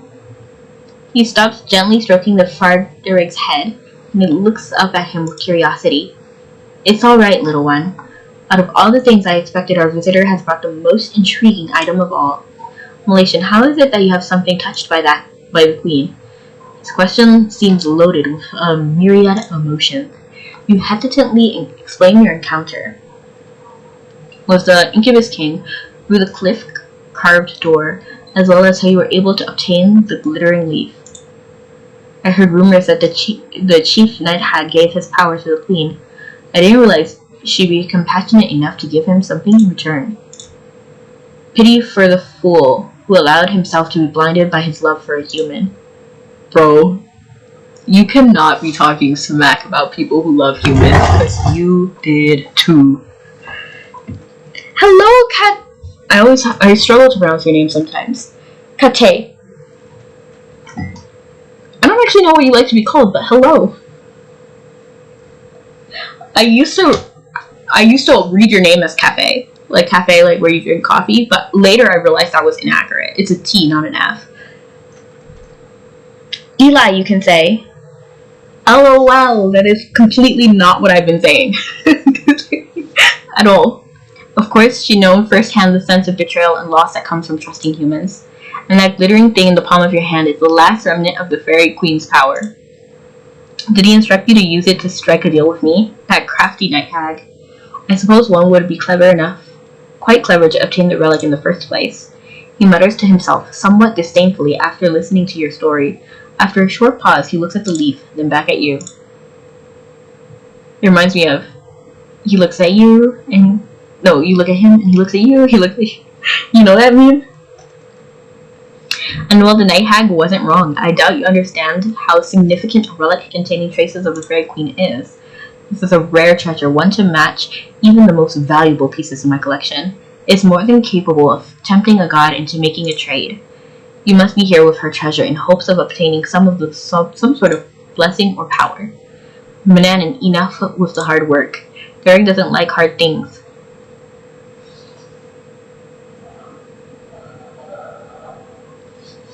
He stops, gently stroking the Farderig's head, and he looks up at him with curiosity. It's all right, little one. Out of all the things I expected, our visitor has brought the most intriguing item of all. Malaysian, how is it that you have something touched by the queen? His question seems loaded with a myriad of emotions. You hesitantly explain your encounter. Was the Incubus King through the cliff-carved door, as well as how you were able to obtain the glittering leaf. I heard rumors that the chief Night Hag gave his power to the queen. I didn't realize she'd be compassionate enough to give him something in return. Pity for the fool who allowed himself to be blinded by his love for a human. Bro, you cannot be talking smack about people who love humans, because you did too. Hello, Kat. I struggle to pronounce your name sometimes. Kate. I don't actually know what you like to be called, but hello. I used to read your name as cafe, like where you drink coffee, but later I realized that was inaccurate. It's a T, not an F. Eli, you can say. Oh wow, that is completely not what I've been saying. At all. Of course, she knows firsthand the sense of betrayal and loss that comes from trusting humans. And that glittering thing in the palm of your hand is the last remnant of the fairy queen's power. Did he instruct you to use it to strike a deal with me? That crafty night hag. I suppose one would be quite clever to obtain the relic in the first place. He mutters to himself, somewhat disdainfully, after listening to your story. After a short pause, he looks at the leaf, then back at you. It reminds me of, he looks at you, and no, you look at him, and he looks at you, he looks at you. You know that meme? And while the night hag wasn't wrong, I doubt you understand how significant a relic containing traces of the Fairy Queen is. This is a rare treasure, one to match even the most valuable pieces in my collection. It's more than capable of tempting a god into making a trade. You must be here with her treasure in hopes of obtaining some sort of blessing or power. Manannan, enough with the hard work. Derek doesn't like hard things.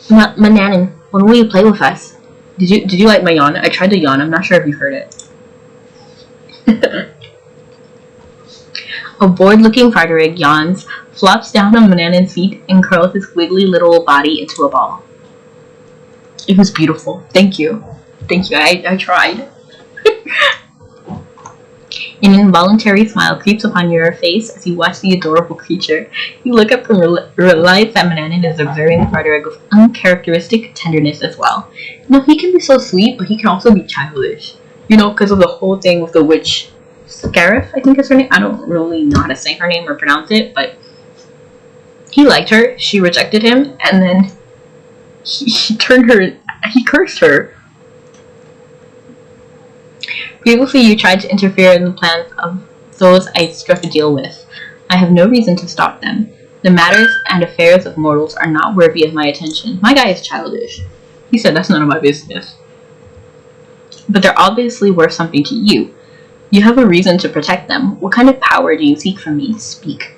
Manannan, when will you play with us? Did you like my yawn? I tried to yawn. I'm not sure if you heard it. A bored-looking Frederick yawns, flops down on Manannan's feet, and curls his wiggly little body into a ball. It was beautiful. Thank you. Thank you. I tried. An involuntary smile creeps upon your face as you watch the adorable creature. You look up and realize that Manannan is observing Frederick with uncharacteristic tenderness as well. He can be so sweet, but he can also be childish. Because of the whole thing with the witch Scarif, I think is her name. I don't really know how to say her name or pronounce it, but he liked her, she rejected him, and then he cursed her. Previously, you tried to interfere in the plans of those I struck a deal with. I have no reason to stop them. The matters and affairs of mortals are not worthy of my attention. My guy is childish. He said that's none of my business. But they're obviously worth something to you. You have a reason to protect them. What kind of power do you seek from me? Speak.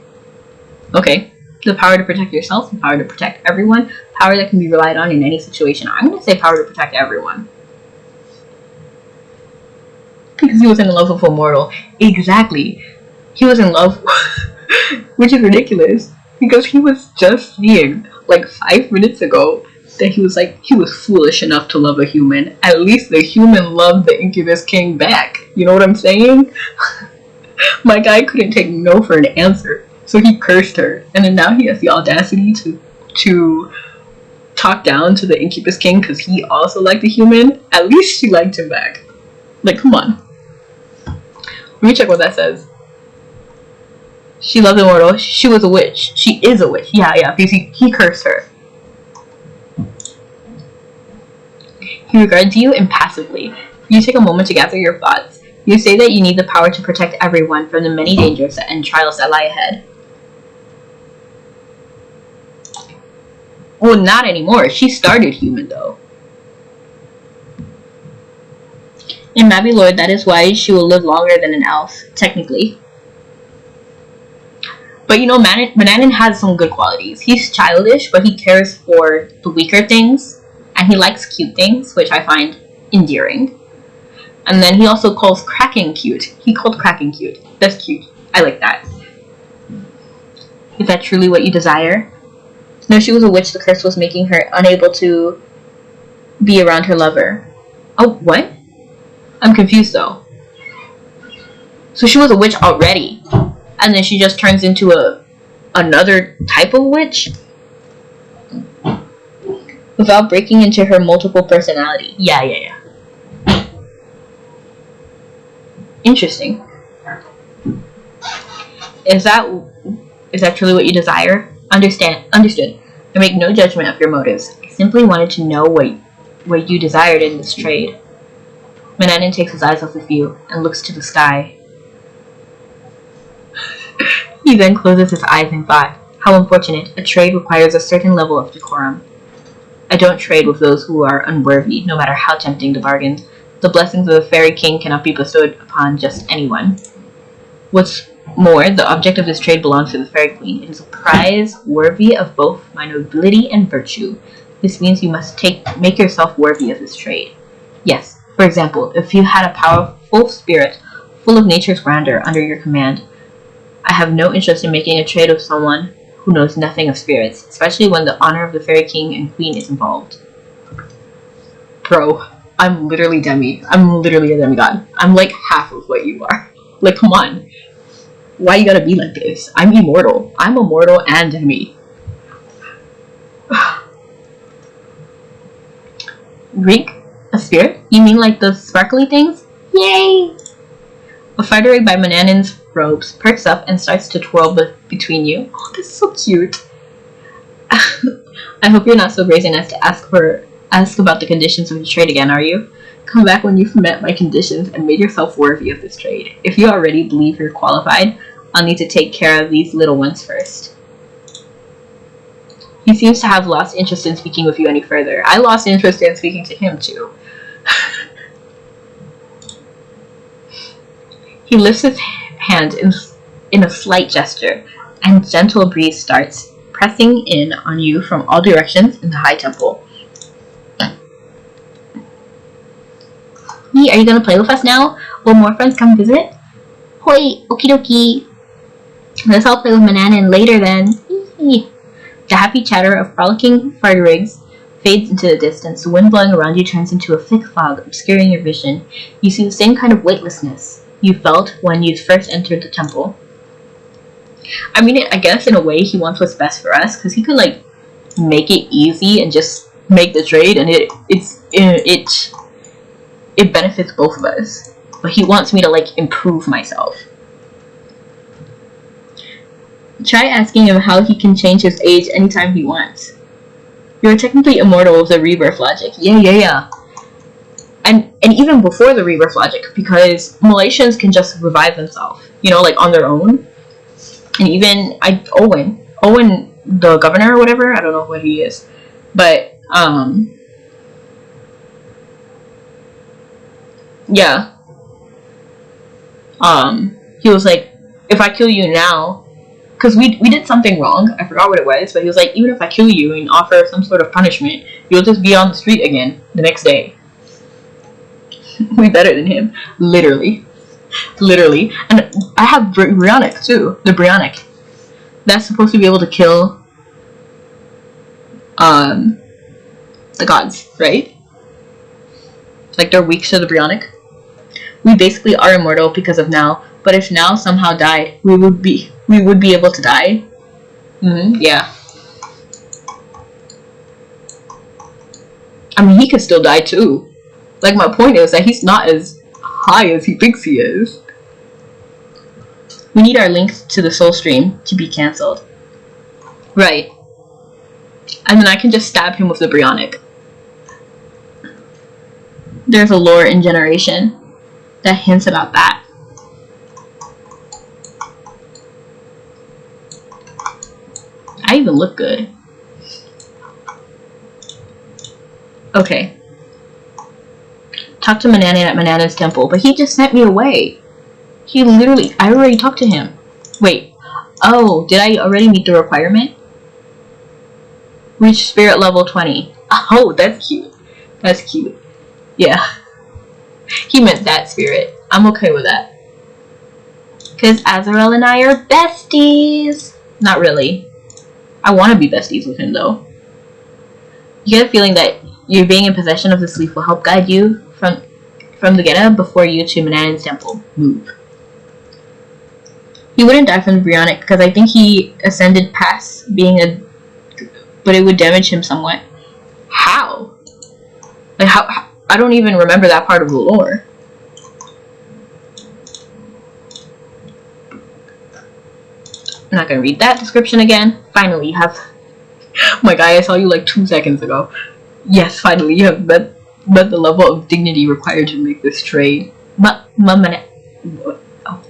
Okay. The power to protect yourself, the power to protect everyone, power that can be relied on in any situation. I'm going to say power to protect everyone. Because he was in love with a mortal. Exactly. He was in love, which is ridiculous. Because he was just seeing, 5 minutes ago, that he was foolish enough to love a human. At least the human loved the Incubus King back. You know what I'm saying? My guy couldn't take no for an answer. So he cursed her. And then now he has the audacity to talk down to the Incubus King because he also liked the human. At least she liked him back. Come on. Let me check what that says. She loved the mortal. She was a witch. She is a witch. Yeah, because he cursed her. He regards you impassively. You take a moment to gather your thoughts. You say that you need the power to protect everyone from the many dangers and trials that lie ahead. Well, not anymore. She started human, though. In Mabby-Lord, that is why she will live longer than an elf, technically. But Manannan has some good qualities. He's childish, but he cares for the weaker things, and he likes cute things, which I find endearing. And then he also calls Kraken cute. He called Kraken cute. That's cute. I like that. Is that truly what you desire? No, she was a witch. The curse was making her unable to be around her lover. Oh, what? I'm confused though. So she was a witch already, and then she just turns into another type of witch without breaking into her multiple personality. Yeah. Interesting. Is that truly what you desire? Understood. I make no judgment of your motives. I simply wanted to know what you desired in this trade. Manannan takes his eyes off of you and looks to the sky. He then closes his eyes in thought. How unfortunate. A trade requires a certain level of decorum. I don't trade with those who are unworthy, no matter how tempting the bargains. The blessings of the Fairy King cannot be bestowed upon just anyone. What's more, the object of this trade belongs to the Fairy Queen. It is a prize worthy of both my nobility and virtue. This means you must make yourself worthy of this trade. Yes, for example, if you had a powerful spirit, full of nature's grandeur, under your command, I have no interest in making a trade with someone who knows nothing of spirits, especially when the honor of the Fairy King and Queen is involved. Bro, I'm literally a demigod. I'm like half of what you are. Come on. Why you gotta be like this? I'm immortal. I'm immortal and demi. Reek? A spirit? You mean like the sparkly things? Yay! A Frederick by Manannan's robes perks up and starts to twirl between you. Oh, this is so cute. I hope you're not so brazen as to ask about the conditions of the trade again, are you? Come back when you've met my conditions and made yourself worthy of this trade. If you already believe you're qualified, I'll need to take care of these little ones first. He seems to have lost interest in speaking with you any further. I lost interest in speaking to him too. He lifts his hand in a slight gesture, and gentle breeze starts pressing in on you from all directions in the high temple. Are you gonna play with us now? Will more friends come visit? Hoi, okie dokie. Let's all play with Mananan later then. The happy chatter of frolicking fartarigs fades into the distance. The wind blowing around you turns into a thick fog, obscuring your vision. You see the same kind of weightlessness you felt when you first entered the temple. I mean, I guess in a way he wants what's best for us, because he could like make it easy and just make the trade, and it benefits both of us. But he wants me to like improve myself. Try asking him how he can change his age anytime he wants. You're technically immortal with the rebirth logic. Yeah. And even before the rebirth logic, because Malaysians can just revive themselves, you know, like on their own. And even Owen, the governor or whatever, I don't know what he is, but yeah, he was like, if I kill you now, because we did something wrong, I forgot what it was, but he was like, even if I kill you and offer some sort of punishment, you'll just be on the street again the next day. We better than him, literally. And I have Brionic too, the Brionic. That's supposed to be able to kill the gods, right? Like they're weak to the Brionic. We basically are immortal because of Now, but if Now somehow died, we would be able to die. Yeah. I mean, he could still die too. Like, my point is that he's not as high as he thinks he is. We need our link to the soul stream to be cancelled. Right. And then I can just stab him with the Brionic. There's a lore in Generation that hints about that. I even look good. Okay. Talk to Mananan at Mananan's temple, but he just sent me away. I already talked to him. Wait. Oh, did I already meet the requirement? Reach spirit level 20. Oh, that's cute. That's cute. Yeah. He meant that spirit. I'm okay with that. Because Azrael and I are besties. Not really. I want to be besties with him, though. You get a feeling that you being in possession of this leaf will help guide you from the Geta before you to Mananan's temple. Move. He wouldn't die from the Brionic because I think he ascended past being a... But it would damage him somewhat. How? Like, how? I don't even remember that part of the lore. I'm not gonna read that description again. Finally, you have... Oh my god, I saw you like 2 seconds ago. Yes, finally, you have met the level of dignity required to make this trade. Let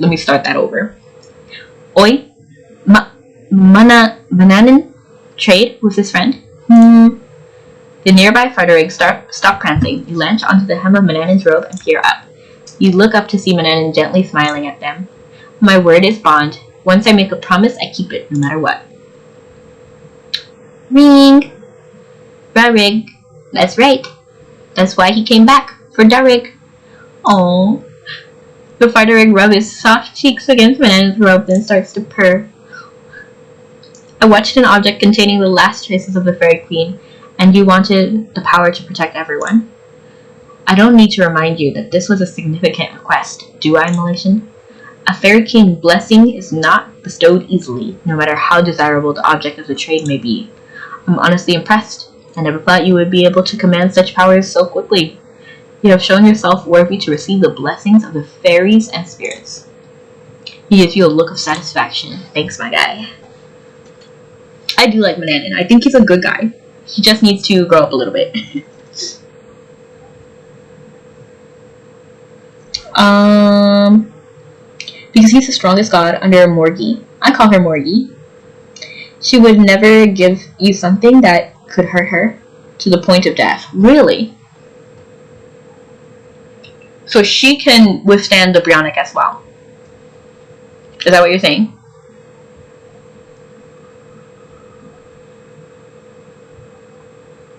me start that over. Oi, Mananan trade with his friend. The nearby fartarigs stop prancing. You launch onto the hem of Mananan's robe and peer up. You look up to see Mananan gently smiling at them. My word is bond. Once I make a promise, I keep it, no matter what. Ring! Darig. That's right. That's why he came back, for Darig. Oh. The fartarig rubs his soft cheeks against Mananan's robe, then starts to purr. I watched an object containing the last traces of the fairy queen, and you wanted the power to protect everyone. I don't need to remind you that this was a significant request, do I, Malaysian? A fairy king blessing is not bestowed easily, no matter how desirable the object of the trade may be. I'm honestly impressed. I never thought you would be able to command such powers so quickly. You have shown yourself worthy to receive the blessings of the fairies and spirits. He gives you a look of satisfaction. Thanks, my guy. I do like Manan, and I think he's a good guy. He just needs to grow up a little bit. Because he's the strongest god under Morgie. I call her Morgie. She would never give you something that could hurt her to the point of death. Really? So she can withstand the Brionic as well. Is that what you're saying?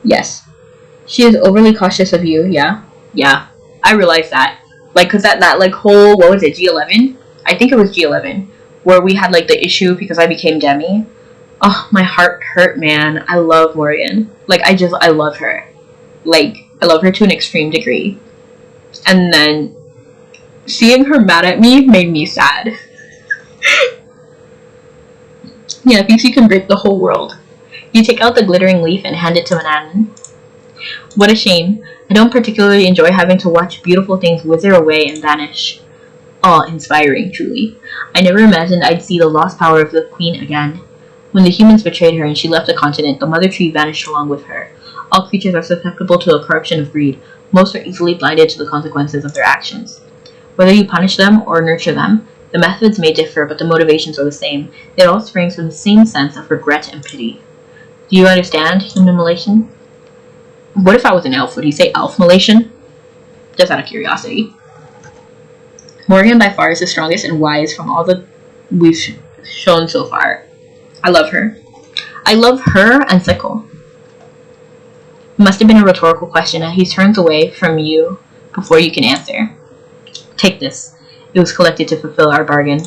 Yes. She is overly cautious of you, yeah? Yeah. I realized that. Like, cause that like whole, what was it, G11? I think it was G11. Where we had like the issue because I became Demi. Oh, my heart hurt, man. I love Morgan. Like, I love her. Like, I love her to an extreme degree. And then seeing her mad at me made me sad. Yeah, thinks you can break the whole world. You take out the glittering leaf and hand it to Manan. What a shame. I don't particularly enjoy having to watch beautiful things wither away and vanish. Awe-inspiring, truly. I never imagined I'd see the lost power of the Queen again. When the humans betrayed her and she left the continent, the Mother Tree vanished along with her. All creatures are susceptible to the corruption of greed. Most are easily blinded to the consequences of their actions. Whether you punish them or nurture them, the methods may differ, but the motivations are the same. It all springs from the same sense of regret and pity. Do you understand human mutilation? What if I was an elf? Would he say elf mutilation? Just out of curiosity. Morgan by far is the strongest and wise from all that we've shown so far. I love her. I love her and Sickle. It must have been a rhetorical question, and he turns away from you before you can answer. Take this. It was collected to fulfill our bargain.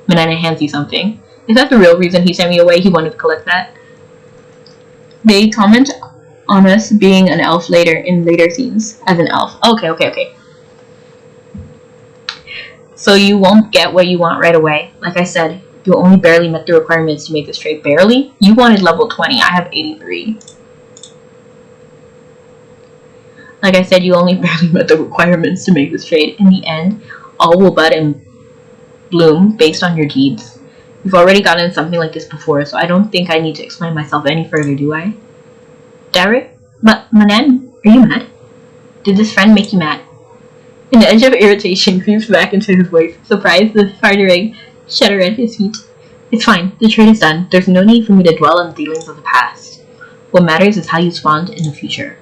Manana hands you something. Is that the real reason he sent me away? He wanted to collect that? They comment on us being an elf later in later scenes as an elf. Okay. So you won't get what you want right away. Like I said, you only barely met the requirements to make this trade. Barely? You wanted level 20. I have 83. Like I said, you only barely met the requirements to make this trade. In the end, all will bud and bloom based on your deeds. You've already gotten something like this before, so I don't think I need to explain myself any further, do I? Derek? Manan, are you mad? Did this friend make you mad? An edge of irritation creeps back into his voice. Surprise, the fartering shudder at his feet. It's fine, the trade is done. There's no need for me to dwell on the dealings of the past. What matters is how you respond in the future.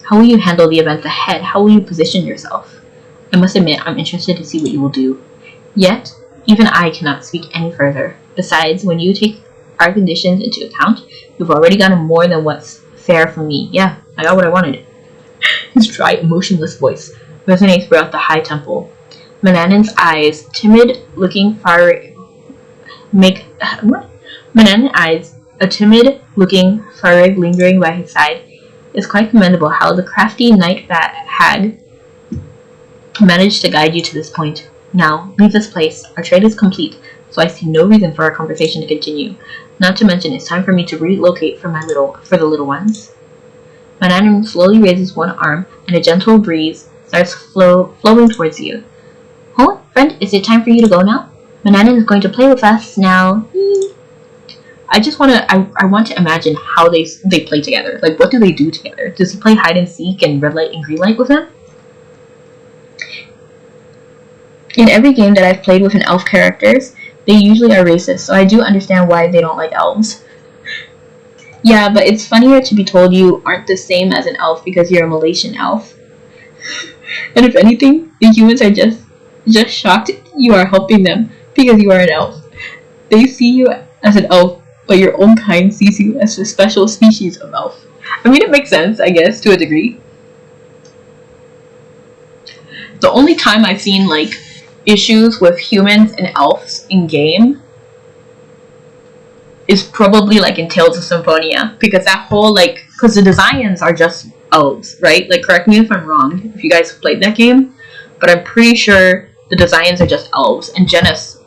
How will you handle the events ahead? How will you position yourself? I must admit, I'm interested to see what you will do. Yet, even I cannot speak any further. Besides, when you take our conditions into account, you've already gotten more than what's fair from me. Yeah, I got what I wanted. His dry, emotionless voice resonates throughout the high temple. Manannan's eyes, timid-looking Manannan's eyes, a timid-looking Farag lingering by his side. It's quite commendable how the crafty night bat hag managed to guide you to this point. Now, leave this place. Our trade is complete, so I see no reason for our conversation to continue. Not to mention, it's time for me to relocate for the little ones. Manannan slowly raises one arm, and a gentle breeze starts flowing towards you. Oh, friend, is it time for you to go now? Manannan is going to play with us now. I want to imagine how they play together. Like, what do they do together? Does he play hide and seek and red light and green light with them? In every game that I've played with an elf characters, they usually are racist, so I do understand why they don't like elves. Yeah, but it's funnier to be told you aren't the same as an elf because you're a Malaysian elf. And if anything, the humans are just shocked you are helping them because you are an elf. They see you as an elf, but your own kind sees you as a special species of elf. I mean, it makes sense, I guess, to a degree. The only time I've seen, like, issues with humans and elves in game is probably, like, in Tales of Symphonia. Because that whole, like, because the designs are just elves, right? Like, correct me if I'm wrong, if you guys have played that game. But I'm pretty sure the designs are just elves. And Genos?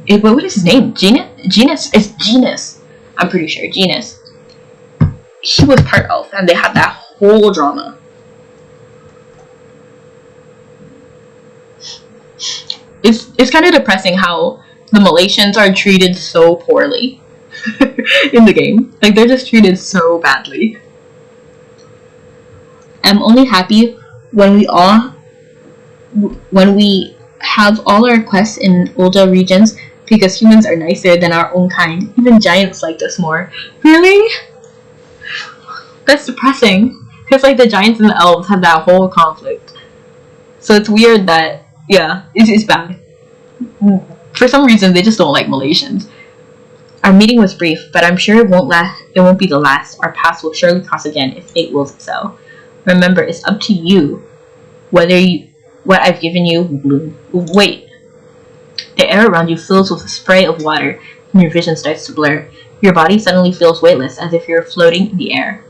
What is his name? Genus? It's Genus. I'm pretty sure. Genus. He was part elf, and they had that whole drama. It's kind of depressing how The Malaysians are treated so poorly in the game. Like, they're just treated so badly. I'm only happy when we have all our quests in older regions because humans are nicer than our own kind. Even giants liked us more. Really? That's depressing. Because like the giants and the elves have that whole conflict. So it's weird that, yeah, it's bad. For some reason, they just don't like Malaysians. Our meeting was brief, but I'm sure it won't be the last. Our paths will surely cross again if fate wills it so. Remember, it's up to you what I've given you will bloom. Wait. The air around you fills with a spray of water, and your vision starts to blur. Your body suddenly feels weightless, as if you're floating in the air.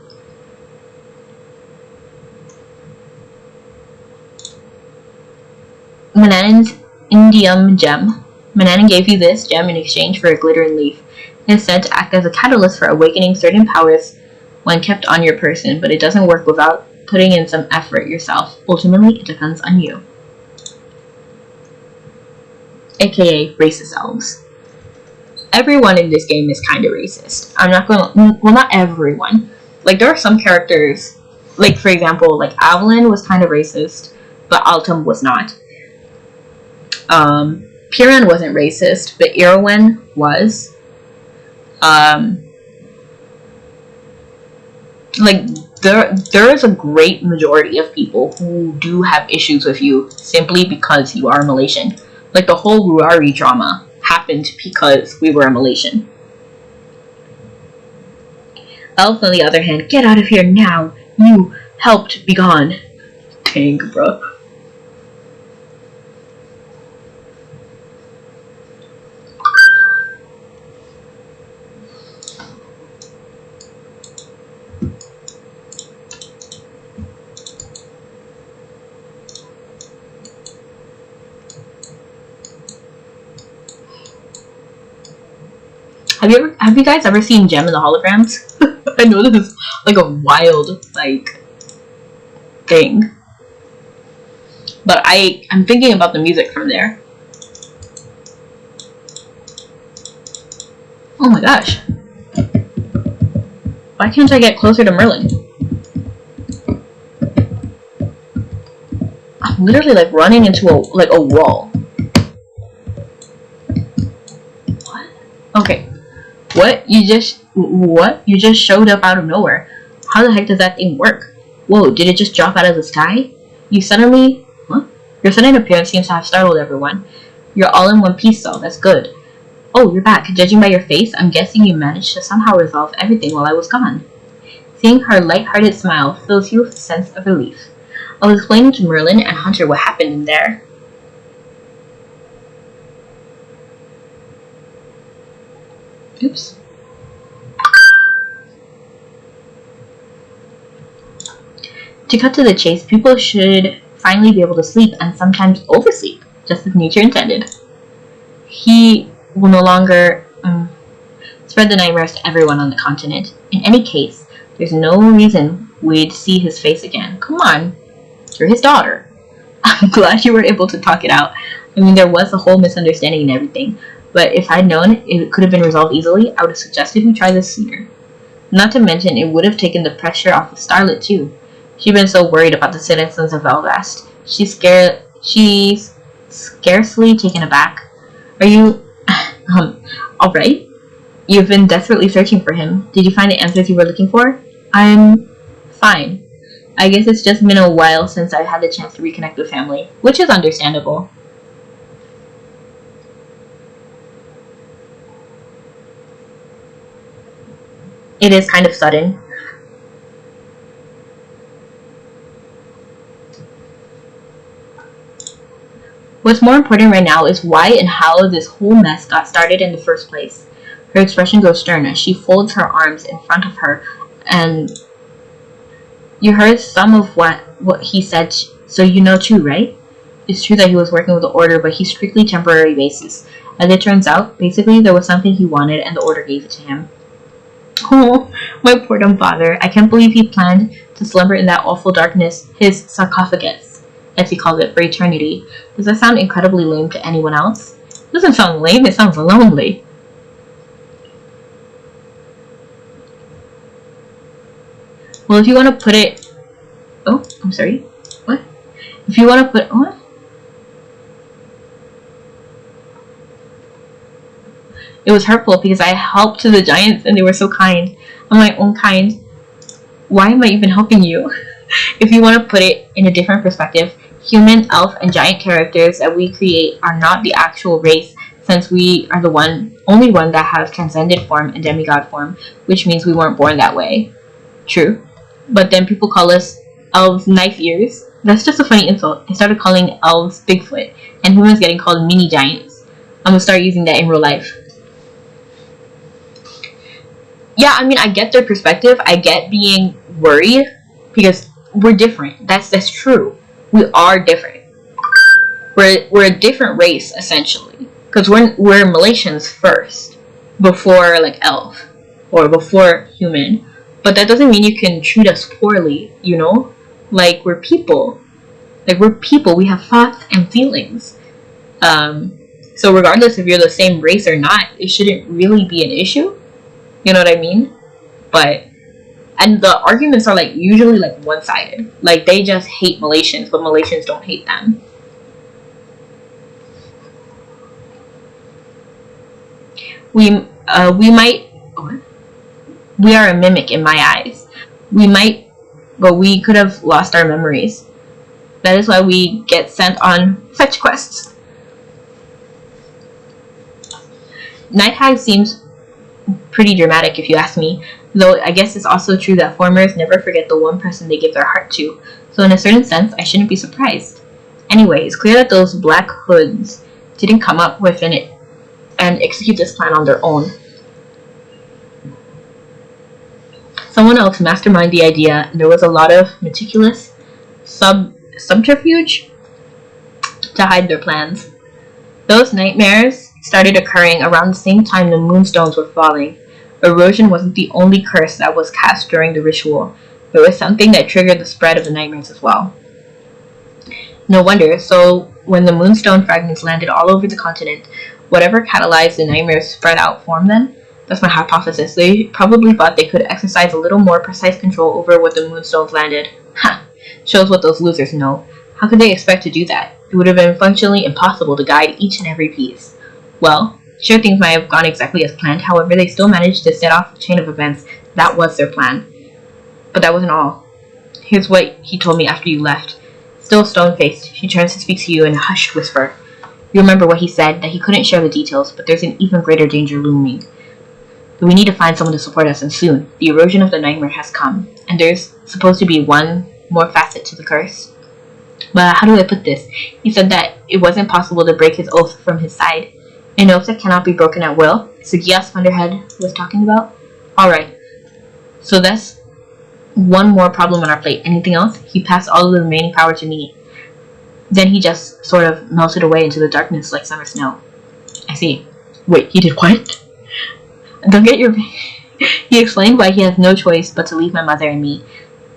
Manannan's indium gem. Manannan gave you this gem in exchange for a glittering leaf. It is said to act as a catalyst for awakening certain powers when kept on your person, but it doesn't work without putting in some effort yourself. Ultimately, it depends on you. AKA racist elves. Everyone in this game is kind of racist. I'm not gonna, well, not everyone. Like, there are some characters, like, for example, like, Avalon was kind of racist, but Altum was not. Piran wasn't racist, but Irwin was. Like, there is a great majority of people who do have issues with you simply because you are Malaysian. Like, the whole Ruari drama happened because we were a Malaysian. Elf, on the other hand, get out of here now. You helped be gone. Dang, bro. Have you guys ever seen Gem in the Holograms? I know this is like a wild thing, but I'm thinking about the music from there. Oh my gosh! Why can't I get closer to Merlin? I'm literally like running into a wall. What? Okay. What? You just showed up out of nowhere. How the heck does that thing work? Whoa, did it just drop out of the sky? Your sudden appearance seems to have startled everyone. You're all in one piece though, that's good. Oh, you're back. Judging by your face, I'm guessing you managed to somehow resolve everything while I was gone. Seeing her light-hearted smile fills you with a sense of relief. I was explaining to Merlin and Hunter what happened in there. Oops. To cut to the chase, people should finally be able to sleep and sometimes oversleep, just as nature intended. He will no longer spread the nightmares to everyone on the continent. In any case, there's no reason we'd see his face again. Come on, you're his daughter. I'm glad you were able to talk it out. I mean, there was a whole misunderstanding and everything. But if I'd known it could have been resolved easily, I would have suggested we try this sooner. Not to mention, it would have taken the pressure off of Starlet too. She'd been so worried about the citizens of Elvast. She's scarcely taken aback. Are you, alright? You've been desperately searching for him. Did you find the answers you were looking for? I'm fine. I guess it's just been a while since I've had the chance to reconnect with family, which is understandable. It is kind of sudden. What's more important right now is why and how this whole mess got started in the first place. Her expression goes stern as she folds her arms in front of her, and you heard some of what he said, so you know too, right? It's true that he was working with the Order, but he's strictly temporary basis. As it turns out, basically there was something he wanted and the Order gave it to him. Oh, my poor dumb father. I can't believe he planned to slumber in that awful darkness, his sarcophagus, as he calls it, for eternity. Does that sound incredibly lame to anyone else? Doesn't sound lame, it sounds lonely. Well, if you want to put it... Oh, I'm sorry. What? If you want to put... What? It was hurtful because I helped to the giants and they were so kind. I'm my own kind. Why am I even helping you? If you want to put it in a different perspective, human, elf, and giant characters that we create are not the actual race, since we are the only one that has transcended form and demigod form, which means we weren't born that way. True. But then people call us elves knife ears. That's just a funny insult. I started calling elves Bigfoot, and humans getting called mini giants. I'm gonna start using that in real life. Yeah, I mean, I get their perspective. I get being worried because we're different. That's true. We are different. We're a different race essentially, because we're Malaysians first, before like elf or before human. But that doesn't mean you can treat us poorly. You know, like we're people. Like we're people. We have thoughts and feelings. So regardless if you're the same race or not, it shouldn't really be an issue. You know what I mean? And the arguments are like usually like one-sided. Like they just hate Malaysians, but Malaysians don't hate them. We might. We are a mimic in my eyes. We might, but we could have lost our memories. That is why we get sent on fetch quests. Night Hag seems pretty dramatic if you ask me, though I guess it's also true that formers never forget the one person they give their heart to, so in a certain sense I shouldn't be surprised. Anyway, it's clear that those black hoods didn't come up with it and execute this plan on their own. Someone else masterminded the idea, and there was a lot of meticulous subterfuge to hide their plans. Those nightmares started occurring around the same time the moonstones were falling. Erosion wasn't the only curse that was cast during the ritual. There was something that triggered the spread of the nightmares as well. No wonder, so when the moonstone fragments landed all over the continent, whatever catalyzed the nightmares spread out from them. That's my hypothesis. They probably thought they could exercise a little more precise control over what the moonstones landed. Ha! Shows what those losers know. How could they expect to do that? It would have been functionally impossible to guide each and every piece. Well, sure, things might have gone exactly as planned, however they still managed to set off a chain of events. That was their plan. But that wasn't all. Here's what he told me after you left. Still stone-faced, she turns to speak to you in a hushed whisper. You remember what he said, that he couldn't share the details, but there's an even greater danger looming. We need to find someone to support us, and soon. The erosion of the nightmare has come, and there's supposed to be one more facet to the curse. But how do I put this? He said that it wasn't possible to break his oath from his side. An oath that cannot be broken at will? Sugias Thunderhead was talking about? Alright. So that's one more problem on our plate. Anything else? He passed all of the remaining power to me. Then he just sort of melted away into the darkness like summer snow. I see. Wait, he did what? Don't get your... He explained why he has no choice but to leave my mother and me,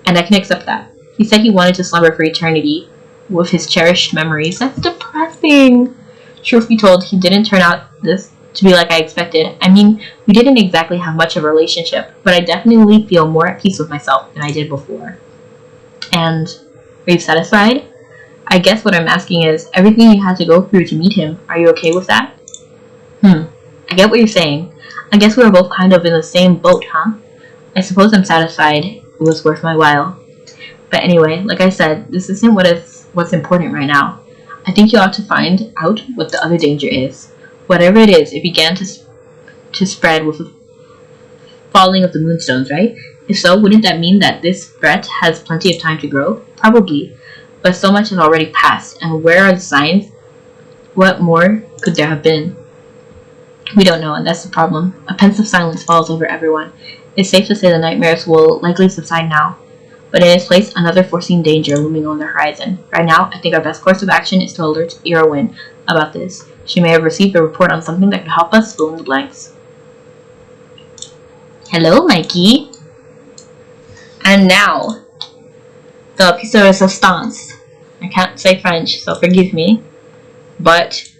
and I can accept that. He said he wanted to slumber for eternity with his cherished memories. That's depressing. Truth be told, he didn't turn out this to be like I expected. I mean, we didn't exactly have much of a relationship, but I definitely feel more at peace with myself than I did before. And are you satisfied? I guess what I'm asking is, everything you had to go through to meet him, are you okay with that? I get what you're saying. I guess we were both kind of in the same boat, huh? I suppose I'm satisfied. It was worth my while. But anyway, like I said, this isn't what's important right now. I think you ought to find out what the other danger is. Whatever it is, it began to spread with the falling of the moonstones, right? If so, wouldn't that mean that this threat has plenty of time to grow? Probably. But so much has already passed, and where are the signs? What more could there have been? We don't know, and that's the problem. A pensive silence falls over everyone. It's safe to say the nightmares will likely subside now. But in its place, another foreseen danger looming on the horizon. Right now, I think our best course of action is to alert Irwin about this. She may have received a report on something that could help us fill in the blanks. Hello, Mikey. And now, the piece de resistance. I can't say French, so forgive me. But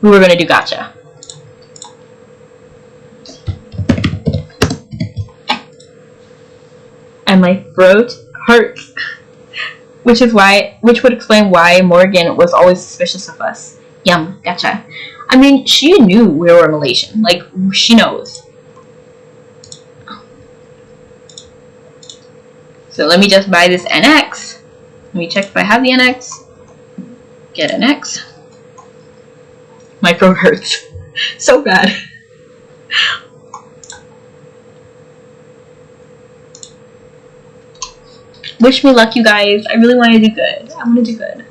we were gonna do gacha. And my throat hurts. Which would explain why Morgan was always suspicious of us. Yum, gacha. I mean, she knew we were Malaysian. Like, she knows. So let me just buy this NX. Let me check if I have the NX. Get NX. My throat hurts. So bad. Wish me luck, you guys. I really want to do good. I want to do good.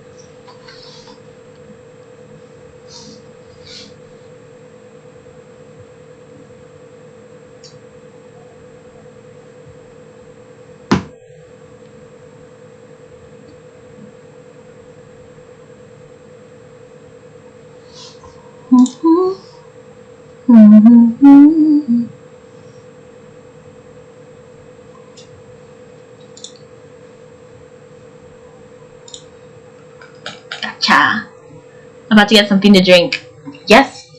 Gotcha. I'm about to get something to drink. Yes.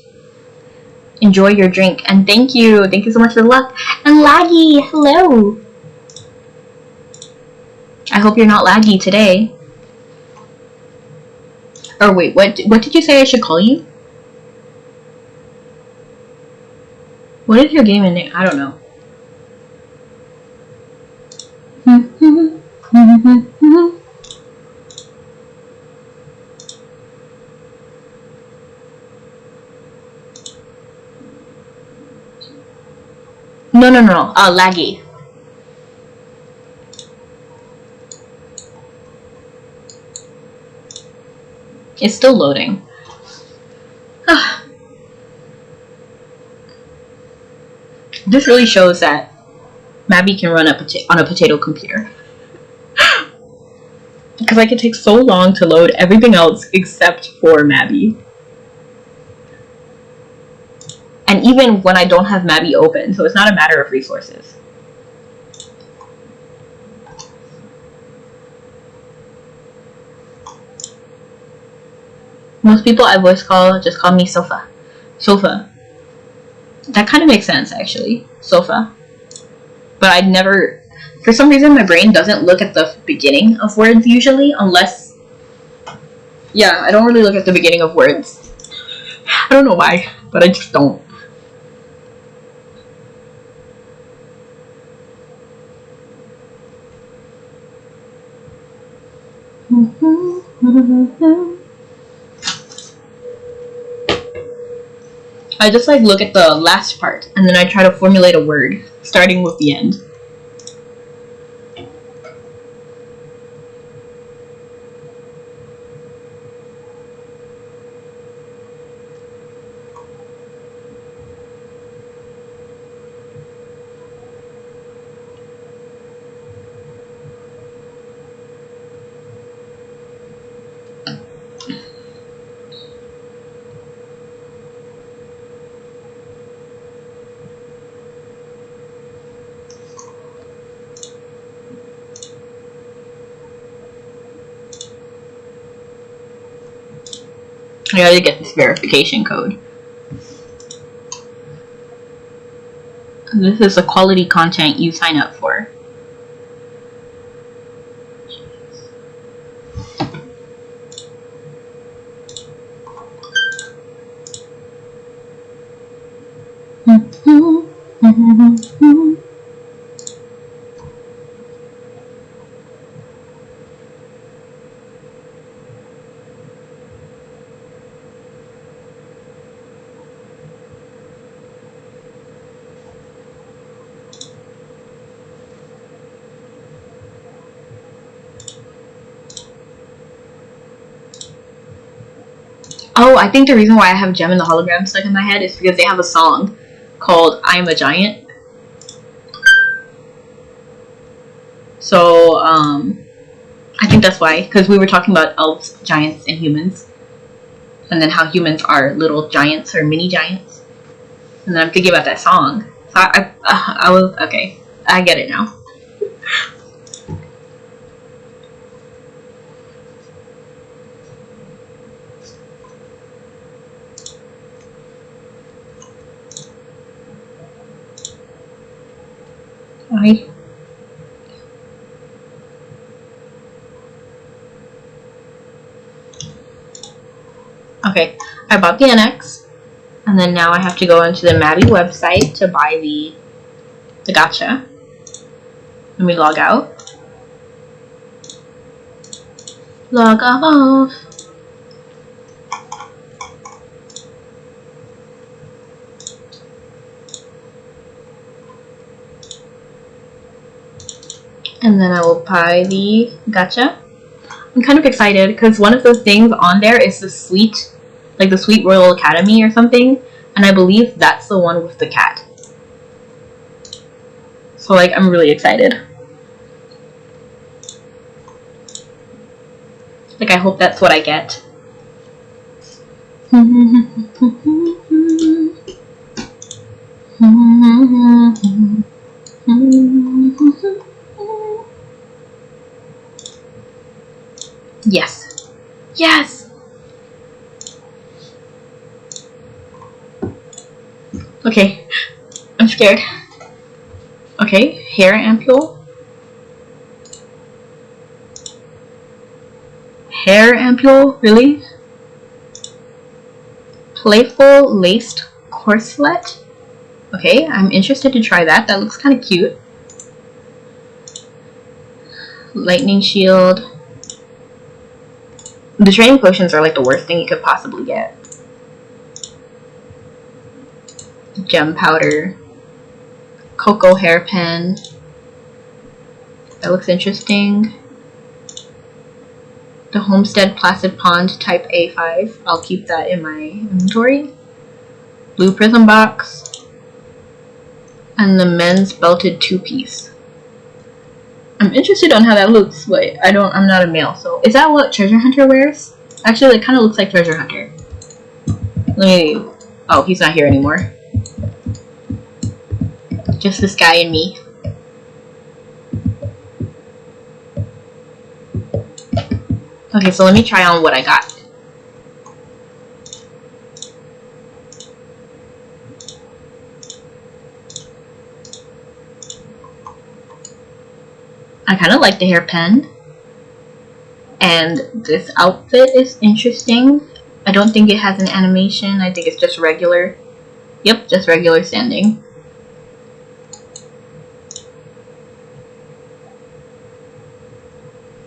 Enjoy your drink. And thank you. Thank you so much for the luck. And Laggy, hello. I hope you're not laggy today. Or wait, what did you say I should call you? What is your game name? I don't know. No. Laggy. It's still loading. This really shows that Mabby can run on a potato computer. Because like it takes so long to load everything else except for Mabby. And even when I don't have Mabby open, so it's not a matter of resources. Most people I voice call just call me Sofa. Sofa. That kind of makes sense, actually. Sofa. But I'd never... For some reason, my brain doesn't look at the beginning of words usually, unless... Yeah, I don't really look at the beginning of words. I don't know why, but I just don't. I just like look at the last part and then I try to formulate a word starting with the end. I gotta get this verification code. This is the quality content you sign up for. Oh, I think the reason why I have Gem and the Hologram stuck in my head is because they have a song called I'm a Giant. So, I think that's why, because we were talking about elves, giants, and humans. And then how humans are little giants or mini giants. And then I'm thinking about that song. So I was, okay, I get it now. Okay, I bought the NX, and then now I have to go into the Mavi website to buy the gacha. Let me log out. Log off. And then I will buy the gacha. I'm kind of excited because one of the things on there is the Sweet Royal Academy or something, and I believe that's the one with the cat. So like, I'm really excited. Like, I hope that's what I get. Yes. Yes! Okay. I'm scared. Okay, hair ampule. Hair ampule? Really? Playful laced corselet? Okay, I'm interested to try that. That looks kind of cute. Lightning shield. The training potions are like the worst thing you could possibly get. Gem powder. Cocoa hairpin. That looks interesting. The Homestead Placid Pond Type A5. I'll keep that in my inventory. Blue Prism box. And the men's belted 2-piece. I'm interested on how that looks, but I'm not a male, so is that what Treasure Hunter wears? Actually, it kind of looks like Treasure Hunter. Oh, he's not here anymore. Just this guy and me. Okay, so let me try on what I got. I kind of like the hairpin. And this outfit is interesting. I don't think it has an animation. I think it's just regular. Yep, just regular standing.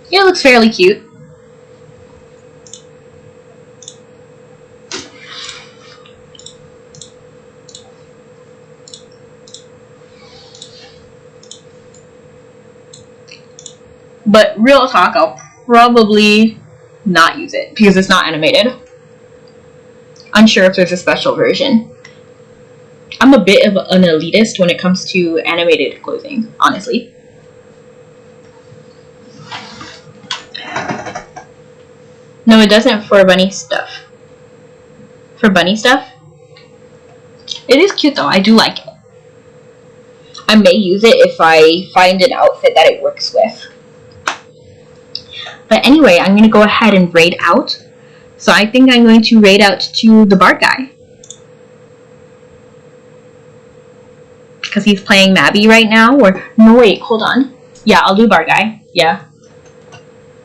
Yeah, it looks fairly cute. But real talk, I'll probably not use it because it's not animated. Unsure if there's a special version. I'm a bit of an elitist when it comes to animated clothing, honestly. No, it doesn't for bunny stuff. For bunny stuff? It is cute though, I do like it. I may use it if I find an outfit that it works with. But anyway, I'm going to go ahead and raid out. So I think I'm going to raid out to the bard guy. Because he's playing Mabby right now. Or, no wait, hold on. Yeah, I'll do bard guy. Yeah.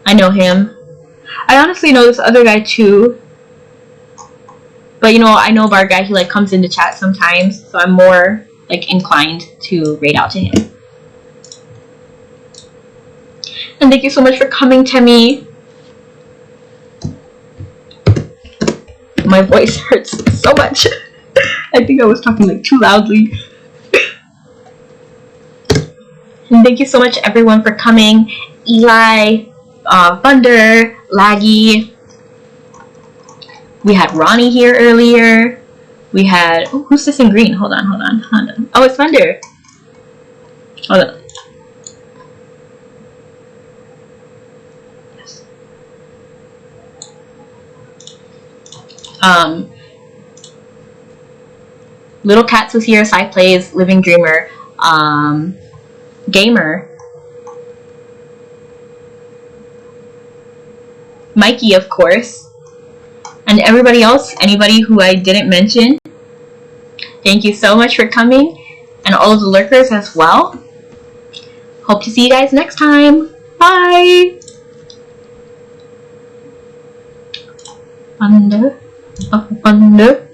I know him. I honestly know this other guy too. But you know, I know bard guy, he like comes into chat sometimes. So I'm more like inclined to raid out to him. And thank you so much for coming to me. My voice hurts so much. I think I was talking like too loudly. And thank you so much everyone for coming. Eli, Thunder, Laggy. We had Ronnie here earlier. We had, oh, who's this in green? Hold on. Oh, it's Thunder. Hold on. Little Cats was here, Side Plays, Living Dreamer, Gamer, Mikey, of course, and everybody else, anybody who I didn't mention. Thank you so much for coming, and all of the lurkers as well. Hope to see you guys next time. Bye! Thunder. Under.